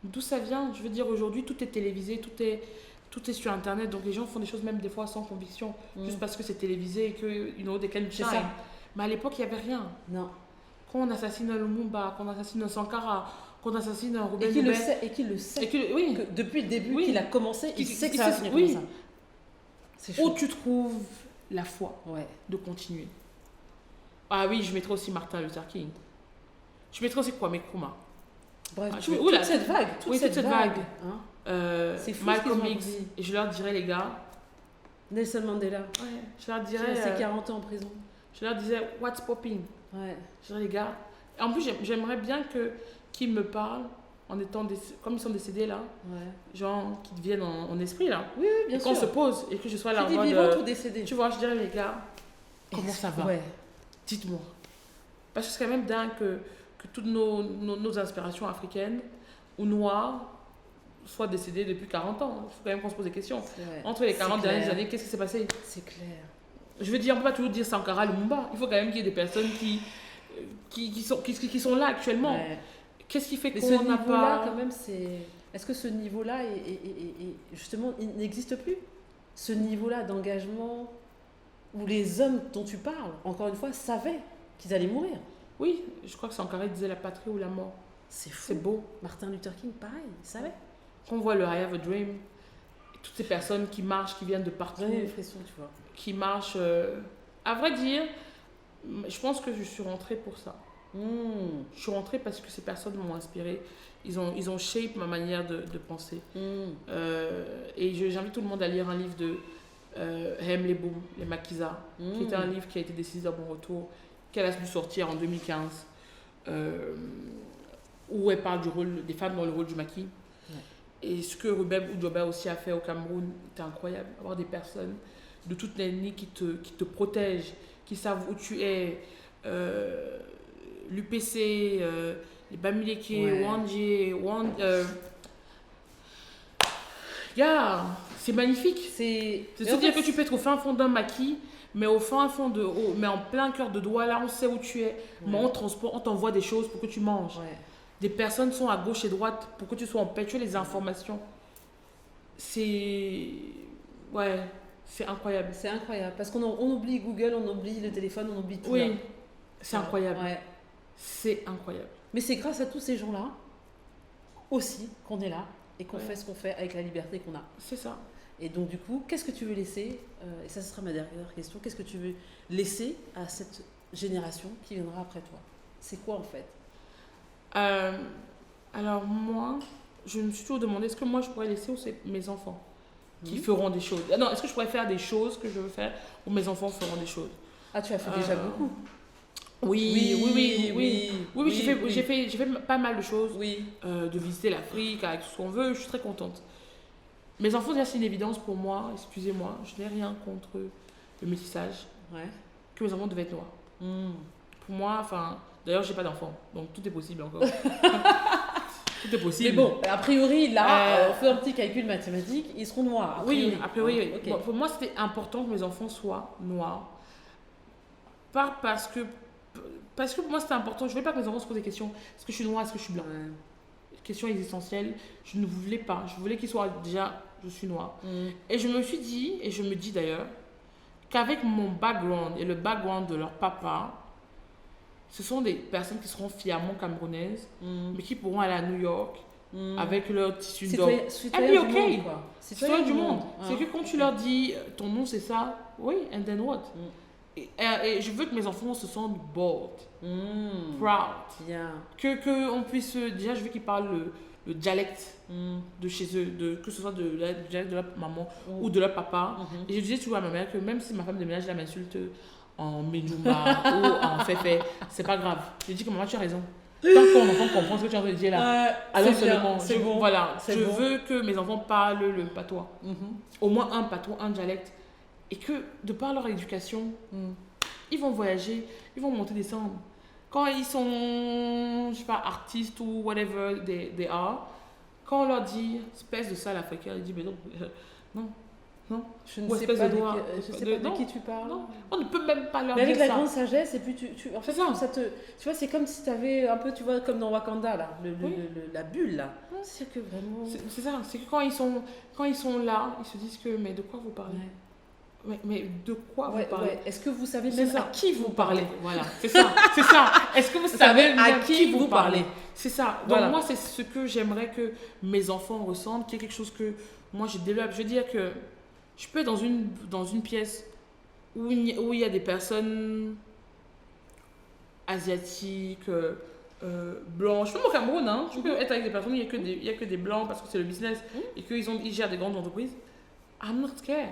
D'où ça vient? Je veux dire, aujourd'hui, tout est télévisé, tout est sur Internet. Donc les gens font des choses même des fois sans conviction, juste parce que c'est télévisé et que, they can C'est shine. ça. Mais à l'époque, il n'y avait rien. Non. Quand on assassine un Lumumba, quand on assassine un Sankara, quand on assassine un Ruben Et qu'il le Oubet, sait, et qu'il le sait. oui. Que depuis le début Oui. qu'il a commencé, il sait que ça va finir oui. comme ça. C'est Où chaud. tu trouves la foi Ouais. de continuer. Ah oui, je mettrais aussi Martin Luther King. Je mettrais aussi Kwame Nkrumah. Bref, Ah, toute cette vague. Oui, toute cette vague. Hein. C'est fou ce Malcolm qu'ils ont X. accompli. Et je leur dirais, les gars, Nelson Mandela. je leur Qui est dirais, resté 40 ans en prison. je leur disais, what's popping? Ouais. Je dirais, les gars. En plus, j'aimerais bien qu'ils me parlent en étant comme ils sont décédés là, Ouais. genre qui deviennent en esprit là. Oui, bien Et sûr. qu'on se pose et que je sois là en Tu dis mode, vivante ou décédée? tu vois, je dirais, les gars, comment ça va? Ouais. Dites-moi. Parce que c'est quand même dingue que toutes nos inspirations africaines ou noires soient décédées depuis 40 ans. Il faut quand même qu'on se pose des questions. Ouais. Entre les 40 C'est clair. dernières années, qu'est-ce qui s'est passé? C'est clair. Je veux dire, on ne peut pas toujours dire Sankara, Lumumba. Il faut quand même qu'il y ait des personnes qui sont là actuellement. Ouais. Qu'est-ce qui fait Mais ce qu'on n'a niveau-là, pas... quand même, c'est. Est-ce que ce niveau-là justement, il n'existe plus? Ce niveau-là d'engagement où les hommes dont tu parles, encore une fois, savaient qu'ils allaient mourir. Oui, je crois que Sankara disait la patrie ou la mort. C'est fou. C'est beau. Martin Luther King, pareil, il savait. Quand on voit le I Have a Dream, toutes ces personnes qui marchent, qui viennent de partout, J'en ai l'impression, tu vois. qui marchent... À vrai dire, je pense que je suis rentrée pour ça. Je suis rentrée parce que ces personnes m'ont inspirée. Ils ont shape ma manière de penser. Et j'invite tout le monde à lire un livre de Hem Leboum, Les Maquisards, qui était un livre qui a été décidé à mon retour, qu'elle a dû sortir en 2015, où elle parle du rôle des femmes dans le rôle du maquis. Et ce que Ruben Oudjoba aussi a fait au Cameroun était incroyable. Avoir des personnes de toute l'année qui te protègent, qui savent où tu es. L'UPC, les Bamileke, Wandje, c'est magnifique. C'est Se dire que tu peux être au fin fond d'un maquis, mais mais en plein cœur de Douala, on sait où tu es, mais on transport, on t'envoie des choses pour que tu manges. Des personnes sont à gauche et droite pour que tu sois en paix, tu as les informations. C'est C'est incroyable. C'est incroyable. Parce on oublie Google, on oublie le téléphone, on oublie tout. Oui, là. c'est incroyable. Ouais. C'est incroyable. Mais c'est grâce à tous ces gens-là aussi qu'on est là et qu'on Ouais. fait ce qu'on fait avec la liberté qu'on a. C'est ça. Et donc, du coup, qu'est-ce que tu veux laisser et ça, ce sera ma dernière question. Qu'est-ce que tu veux laisser à cette génération qui viendra après toi? C'est quoi, en fait? Alors moi, je me suis toujours demandé, est-ce que moi je pourrais laisser ou c'est mes enfants qui Mhm. feront des choses? Non, est-ce que je pourrais faire des choses que je veux faire ou mes enfants feront des choses? Ah, tu as fait déjà beaucoup. Oui, j'ai fait, oui. j'ai fait pas mal de choses. Oui. De visiter l'Afrique avec tout ce qu'on veut, je suis très contente. Mes enfants, déjà, c'est une évidence pour moi, excusez-moi, je n'ai rien contre le métissage, Ouais. que mes enfants devaient être noirs. Mm. Pour moi, enfin, d'ailleurs, j'ai pas d'enfants, donc tout est possible encore. Tout est possible. Mais bon, a priori, là, Euh, on fait un petit calcul mathématique, ils seront noirs. Oui, a priori, oui. Ok. Bon, pour moi, c'était important que mes enfants soient noirs. Pas parce que pour moi, c'était important. Je ne voulais pas que mes enfants se posent des questions. Est-ce que je suis noire, est-ce que je suis blanc? Ouais. Question existentielle. Je ne voulais pas. Je voulais qu'ils soient déjà, je suis noire. Mm. Et je me suis dit, et je me dis d'ailleurs, qu'avec mon background et le background de leur papa, ce sont des personnes qui seront fièrement camerounaises, Mm. mais qui pourront aller à New York Mm. avec leur tissu d'or. Citoyen Ah oui, du ok. monde, quoi. Citoyen du monde. C'est Hein. que quand tu leur dis ton nom c'est ça, oui, and then what? Et je veux que mes enfants se sentent bold, Mm. proud. Bien. Que on puisse. Déjà, je veux qu'ils parlent le dialecte Mm. de chez eux, que ce soit du dialecte de leur maman Mm. ou de leur papa. Mhm. Et je disais toujours à ma mère que même si ma femme de ménage là m'insulte en Ménouma ou en Féfé, c'est pas grave. Je dis que maman, tu as raison. Tant que mon enfant comprend ce que tu es en train de dire là, alors c'est bien, seulement, c'est bon. voilà, c'est je bon. veux que mes enfants parlent le patois. Mhm. Au moins un patois, un dialecte. Et que, de par leur éducation, Mm. ils vont voyager, ils vont monter, descendre. Quand ils sont, je sais pas, artistes ou whatever they are, quand on leur dit, espèce de sale africain, ils disent, mais non, non, Je ne Ou sais espèce pas, de doigt. je sais De- pas de non, qui tu parles. non. On ne peut même pas leur Mais avec dire la ça. grande sagesse, et puis en fait, C'est ça. tu vois, c'est comme si tu avais un peu, tu vois, comme dans Wakanda, là, Oui. la bulle, là. Ouais. C'est que vraiment. C'est ça, c'est que quand ils sont là, ils se disent que, mais de quoi vous parlez? Mais de quoi Ouais, vous parlez? ouais. Est-ce que vous savez C'est même ça. à qui vous parlez? Voilà, c'est ça, c'est ça. Est-ce que vous savez à bien qui vous parlez? C'est ça. Donc Voilà. moi, c'est ce que j'aimerais que mes enfants ressentent, qu'il y ait quelque chose que moi je développe. Je veux dire que je peux être dans une pièce où il y a des personnes asiatiques, blanches. Même au Cameroun, hein, je peux être avec des personnes où il n'y a que des blancs parce que c'est le business et qu'ils gèrent des grandes entreprises. I'm not scared.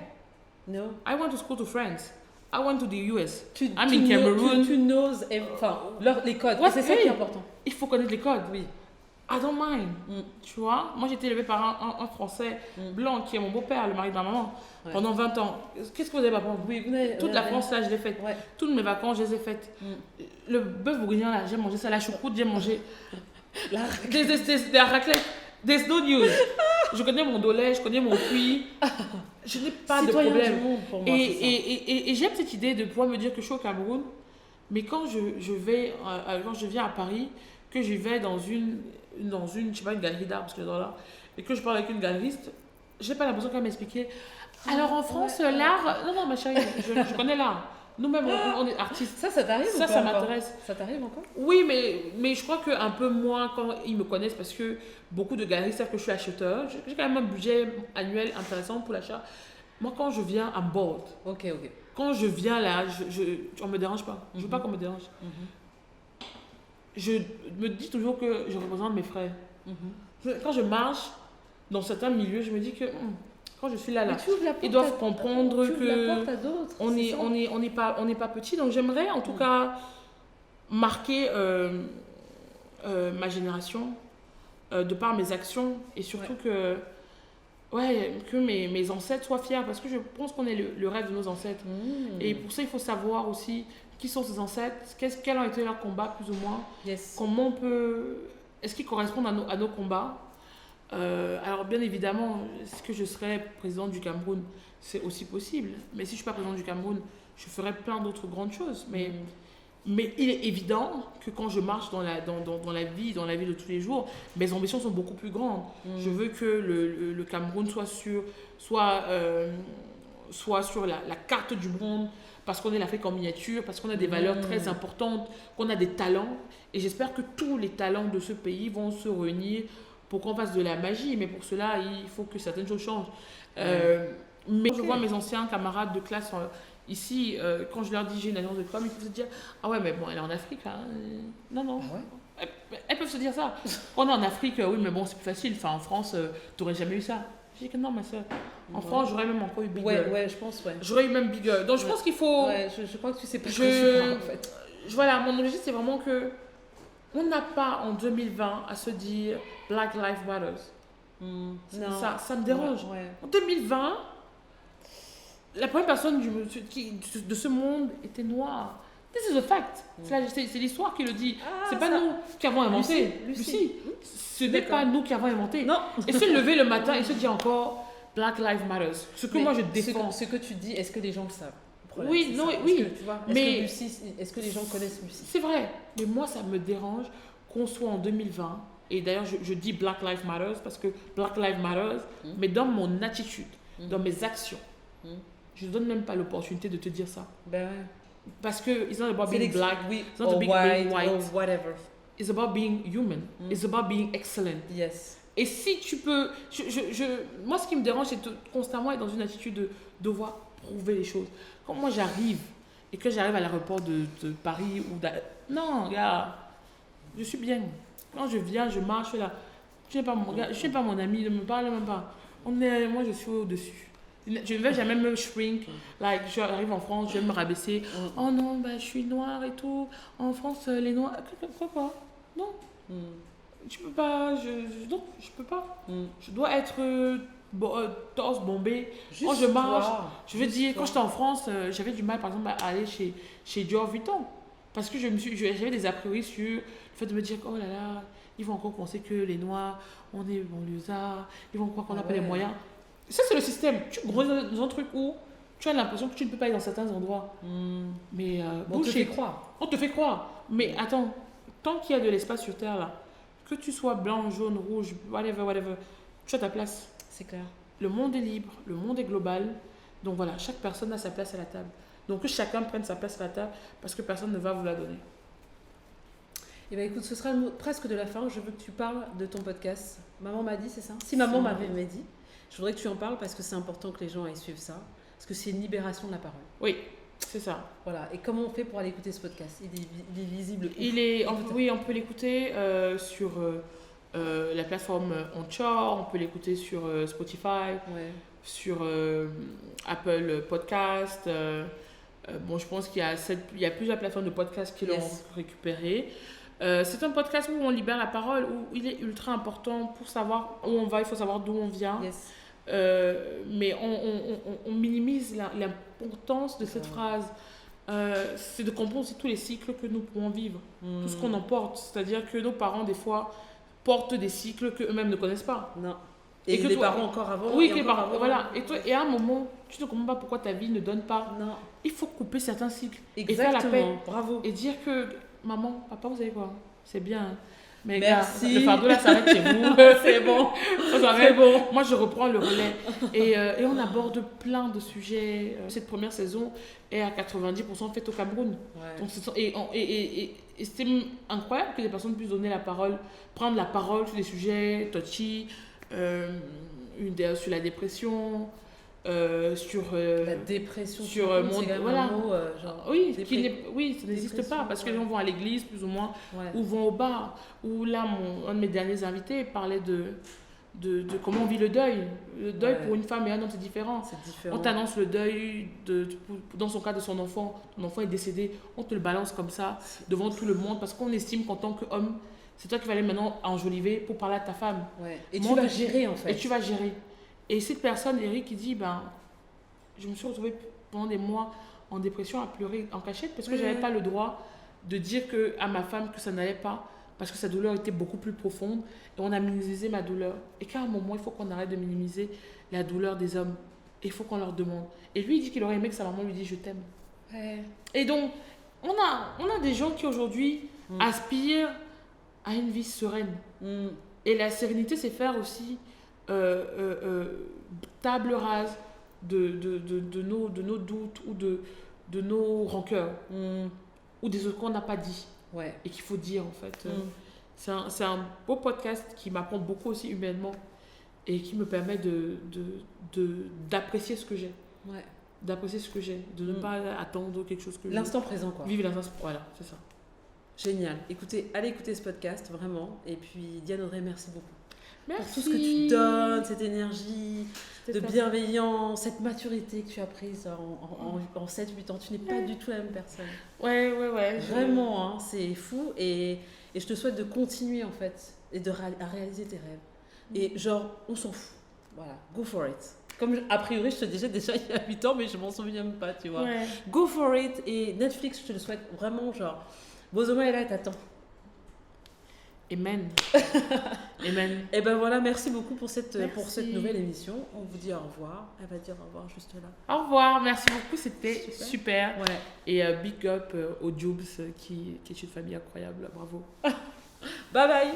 Non. I went to school to France. I went to the US. Tu I'm in Cameroon. Tu n'oses, enfin, les codes. Ouais, Et c'est ça oui. qui est important. Il faut connaître les codes. Oui. I don't mind. Mm. Tu vois, moi j'ai été élevée par un Français Mm. blanc qui est mon beau-père, le mari de ma maman, Ouais. pendant 20 ans. Qu'est-ce que vous avez pas apprendre? Oui, vous n'avez- Toute la ouais, France là, je l'ai faite. Ouais. Toutes mes vacances, je les ai faites. Mm. Le bœuf bourguignon là, j'ai mangé ça. La choucroute, j'ai mangé. La Des raclettes. There's no news. Je connais mon dolé, je connais mon cuit. Je n'ai pas de citoyen problème. du monde, pour moi, c'est ça. Et j'aime cette idée de pouvoir me dire que je suis au Cameroun, mais quand quand je viens à Paris, que je vais dans une je sais pas, une galerie d'art, parce que j'adore l'art, et que je parle avec une galeriste, j'ai pas l'impression qu'elle m'expliquer. Alors en France, Ouais. l'art, non, ma chérie, je connais l'art. Nous-mêmes, on est artistes. Ça t'arrive ou Ça pas encore m'intéresse. Ça t'arrive encore? Oui, mais je crois qu'un peu moins quand ils me connaissent, parce que beaucoup de galeristes savent que je suis acheteur. J'ai quand même un budget annuel intéressant pour l'achat. Moi, quand je viens, I'm bold. Ok, ok. Quand je viens là, on me dérange pas. Je veux pas qu'on me dérange. Je me dis toujours que je représente mes frères. Quand je marche dans certains milieux, je me dis que quand je suis là, Mais tu ouvres la porte ils doivent à- comprendre tu ouvres la que porte à d'autres, on c'est est, ça. on n'est pas petit. Donc j'aimerais en tout cas marquer ma génération de par mes actions et surtout que mes ancêtres soient fiers, parce que je pense qu'on est le rêve de nos ancêtres. Et pour ça, il faut savoir aussi qui sont ces ancêtres, quels ont été leurs combats plus ou moins, Yes. comment on peut, est-ce qu'ils correspondent à nos combats. Alors bien évidemment, est-ce que je serai présidente du Cameroun? C'est aussi possible, mais si je ne suis pas présidente du Cameroun, je ferai plein d'autres grandes choses. Mais il est évident que quand je marche dans la vie de tous les jours, mes ambitions sont beaucoup plus grandes. Je veux que le Cameroun soit soit sur la carte du monde, parce qu'on est l'Afrique en miniature, parce qu'on a des valeurs très importantes, qu'on a des talents. Et j'espère que tous les talents de ce pays vont se réunir pour qu'on fasse de la magie. Mais pour cela, il faut que certaines choses changent. Mais je vois mes anciens camarades de classe ici, quand je leur dis j'ai une agence de com, ils peuvent se dire ah ouais, mais bon, elle est en Afrique. Hein. Non. Ah ouais. Elles peuvent se dire ça. On est en Afrique, oui, mais bon, c'est plus facile. Enfin, en France, tu n'aurais jamais eu ça. Je dis que non, ma soeur. En France, j'aurais même encore eu Big Girl. Ouais, je pense, ouais. J'aurais eu même Big Girl. Donc, je pense qu'il faut. Ouais, je crois que tu sais pas ce que tu parles, en fait. Voilà, mon objectif, c'est vraiment que on n'a pas en 2020 à se dire Black Lives Matter. Ça me dérange. Ouais. En 2020, la première personne de ce monde était noire. This is a fact. C'est l'histoire qui le dit. C'est pas nous qui avons inventé. Lucie. Ce n'est pas nous qui avons inventé. Non. Et se lever le matin et se dire encore Black Lives Matter. Ce que moi je défends. Ce que tu dis, est-ce que les gens le savent? Oui, non, ça. oui. Mais est-ce que les gens connaissent Lucie? C'est vrai. Mais moi, ça me dérange qu'on soit en 2020. Et d'ailleurs, je dis Black Lives Matter parce que Black Lives Matter, mais dans mon attitude, dans mes actions, je ne donne même pas l'opportunité de te dire ça. Ben ouais. Parce que it's not about being black, it's not or about being white, or whatever. It's about being human. It's about being excellent. Yes. Et si tu peux, moi ce qui me dérange, c'est de constamment être dans une attitude de devoir prouver les choses. Quand moi j'arrive et que j'arrive à l'aéroport de Paris non, gars, je suis bien. Quand je viens, je marche là. Je suis pas mon ami, ne me parle même pas. Moi je suis au-dessus. Je ne vais jamais me shrink. Like, j'arrive en France, je vais me rabaisser. Oh non, je suis noire et tout. En France, les noirs. Quoi? Non. Tu peux pas. Non, je peux pas. Je dois être torse bombé. Quand je marche, je veux dire, quand j'étais en France, j'avais du mal, par exemple, à aller chez Dior Vuitton. Parce que j'avais des a priori sur le fait de me dire, oh là là, ils vont encore penser que les noirs, on est banlieusards, ils vont croire qu'on n'a pas les moyens. Ça, c'est le système. Tu grossis dans un truc où tu as l'impression que tu ne peux pas aller dans certains endroits. Mais on te fait croire. On te fait croire. Mais attends, tant qu'il y a de l'espace sur Terre, là, que tu sois blanc, jaune, rouge, whatever, tu as ta place. C'est clair. Le monde est libre, le monde est global. Donc voilà, chaque personne a sa place à la table. Donc que chacun prenne sa place à la table parce que personne ne va vous la donner. Eh bien écoute, ce sera le mot presque de la fin. Je veux que tu parles de ton podcast. Maman m'a dit, c'est ça? Si maman m'avait dit. Je voudrais que tu en parles parce que c'est important que les gens aillent suivre ça. Parce que c'est une libération de la parole. Oui, c'est ça. Voilà. Et comment on fait pour aller écouter ce podcast? Il est visible. Oui, on peut l'écouter sur la plateforme Anchor, on peut l'écouter sur Spotify, sur Apple Podcast. Je pense qu'il y a plusieurs plateformes de podcasts qui l'ont récupéré. C'est un podcast où on libère la parole, où il est ultra important pour savoir où on va, il faut savoir d'où on vient. Yes. Mais on minimise l'importance de cette phrase. C'est de comprendre aussi tous les cycles que nous pouvons vivre, tout ce qu'on emporte. C'est-à-dire que nos parents, des fois, portent des cycles qu'eux-mêmes ne connaissent pas. Non. Et que les parents encore avant. Oui, les parents, voilà. Et à un moment, tu ne comprends pas pourquoi ta vie ne donne pas. Non. Il faut couper certains cycles. Exactement. Et faire la paix. Bravo. Et dire que, maman, papa, vous savez quoi? C'est bien. Mais merci. Gars, le fardeau là s'arrête chez vous. C'est bon. C'est bon. Moi, je reprends le relais. Et on aborde plein de sujets. Cette première saison est à 90% faite au Cameroun. Ouais. Donc, et c'est incroyable que les personnes puissent donner la parole, prendre la parole sur des sujets touchy, sur la dépression, sur la dépression, sur voilà. Oui, ça n'existe pas parce que les gens vont à l'église plus ou moins ou vont au bar. Ou là, un de mes derniers invités parlait de comment on vit le deuil. Le deuil pour une femme et un homme, c'est différent. On t'annonce le deuil dans son cas de son enfant. Ton enfant est décédé, on te le balance comme ça devant tout le monde parce qu'on estime qu'en tant qu'homme, c'est toi qui vas aller maintenant enjoliver pour parler à ta femme. Et tu vas gérer en fait. Et tu vas gérer. Et cette personne, Eric, qui dit, je me suis retrouvée pendant des mois en dépression à pleurer en cachette parce que je n'avais pas le droit de dire à ma femme que ça n'allait pas parce que sa douleur était beaucoup plus profonde et on a minimisé ma douleur. Et qu'à un moment, il faut qu'on arrête de minimiser la douleur des hommes. Et il faut qu'on leur demande. Et lui, il dit qu'il aurait aimé que sa maman lui dise « je t'aime ». Et donc, on a des gens qui aujourd'hui aspirent à une vie sereine. Et la sérénité, c'est faire aussi table rase de nos doutes ou de nos rancœurs ou des choses qu'on n'a pas dit Ouais. et qu'il faut dire en fait. C'est un beau podcast qui m'apprend beaucoup aussi humainement et qui me permet d'apprécier ce que j'ai. Ouais. D'apprécier ce que j'ai, de ne pas attendre quelque chose que L'instant présent, quoi. Vivre l'instant, voilà, c'est ça. Génial. Écoutez, allez écouter ce podcast, vraiment. Et puis, Diane Audrey, merci beaucoup. Merci. Pour tout ce que tu donnes, cette énergie de bienveillance, cette maturité que tu as prise en 7-8 ans. Tu n'es pas du tout la même personne. Ouais. Vraiment, hein, c'est fou. Et je te souhaite de continuer, en fait, et à réaliser tes rêves. Et genre, on s'en fout. Voilà, go for it. Comme a priori, je te disais déjà il y a 8 ans, mais je m'en souviens même pas, tu vois. Ouais. Go for it. Et Netflix, je te le souhaite vraiment, genre, Bozoma est là et t'attends. Amen. Amen. Et ben voilà, merci beaucoup pour cette nouvelle émission. On vous dit au revoir. Elle va dire au revoir juste là. Au revoir, merci beaucoup, c'était super. Ouais. Et big up aux Jubes qui est une famille incroyable, bravo. Bye bye.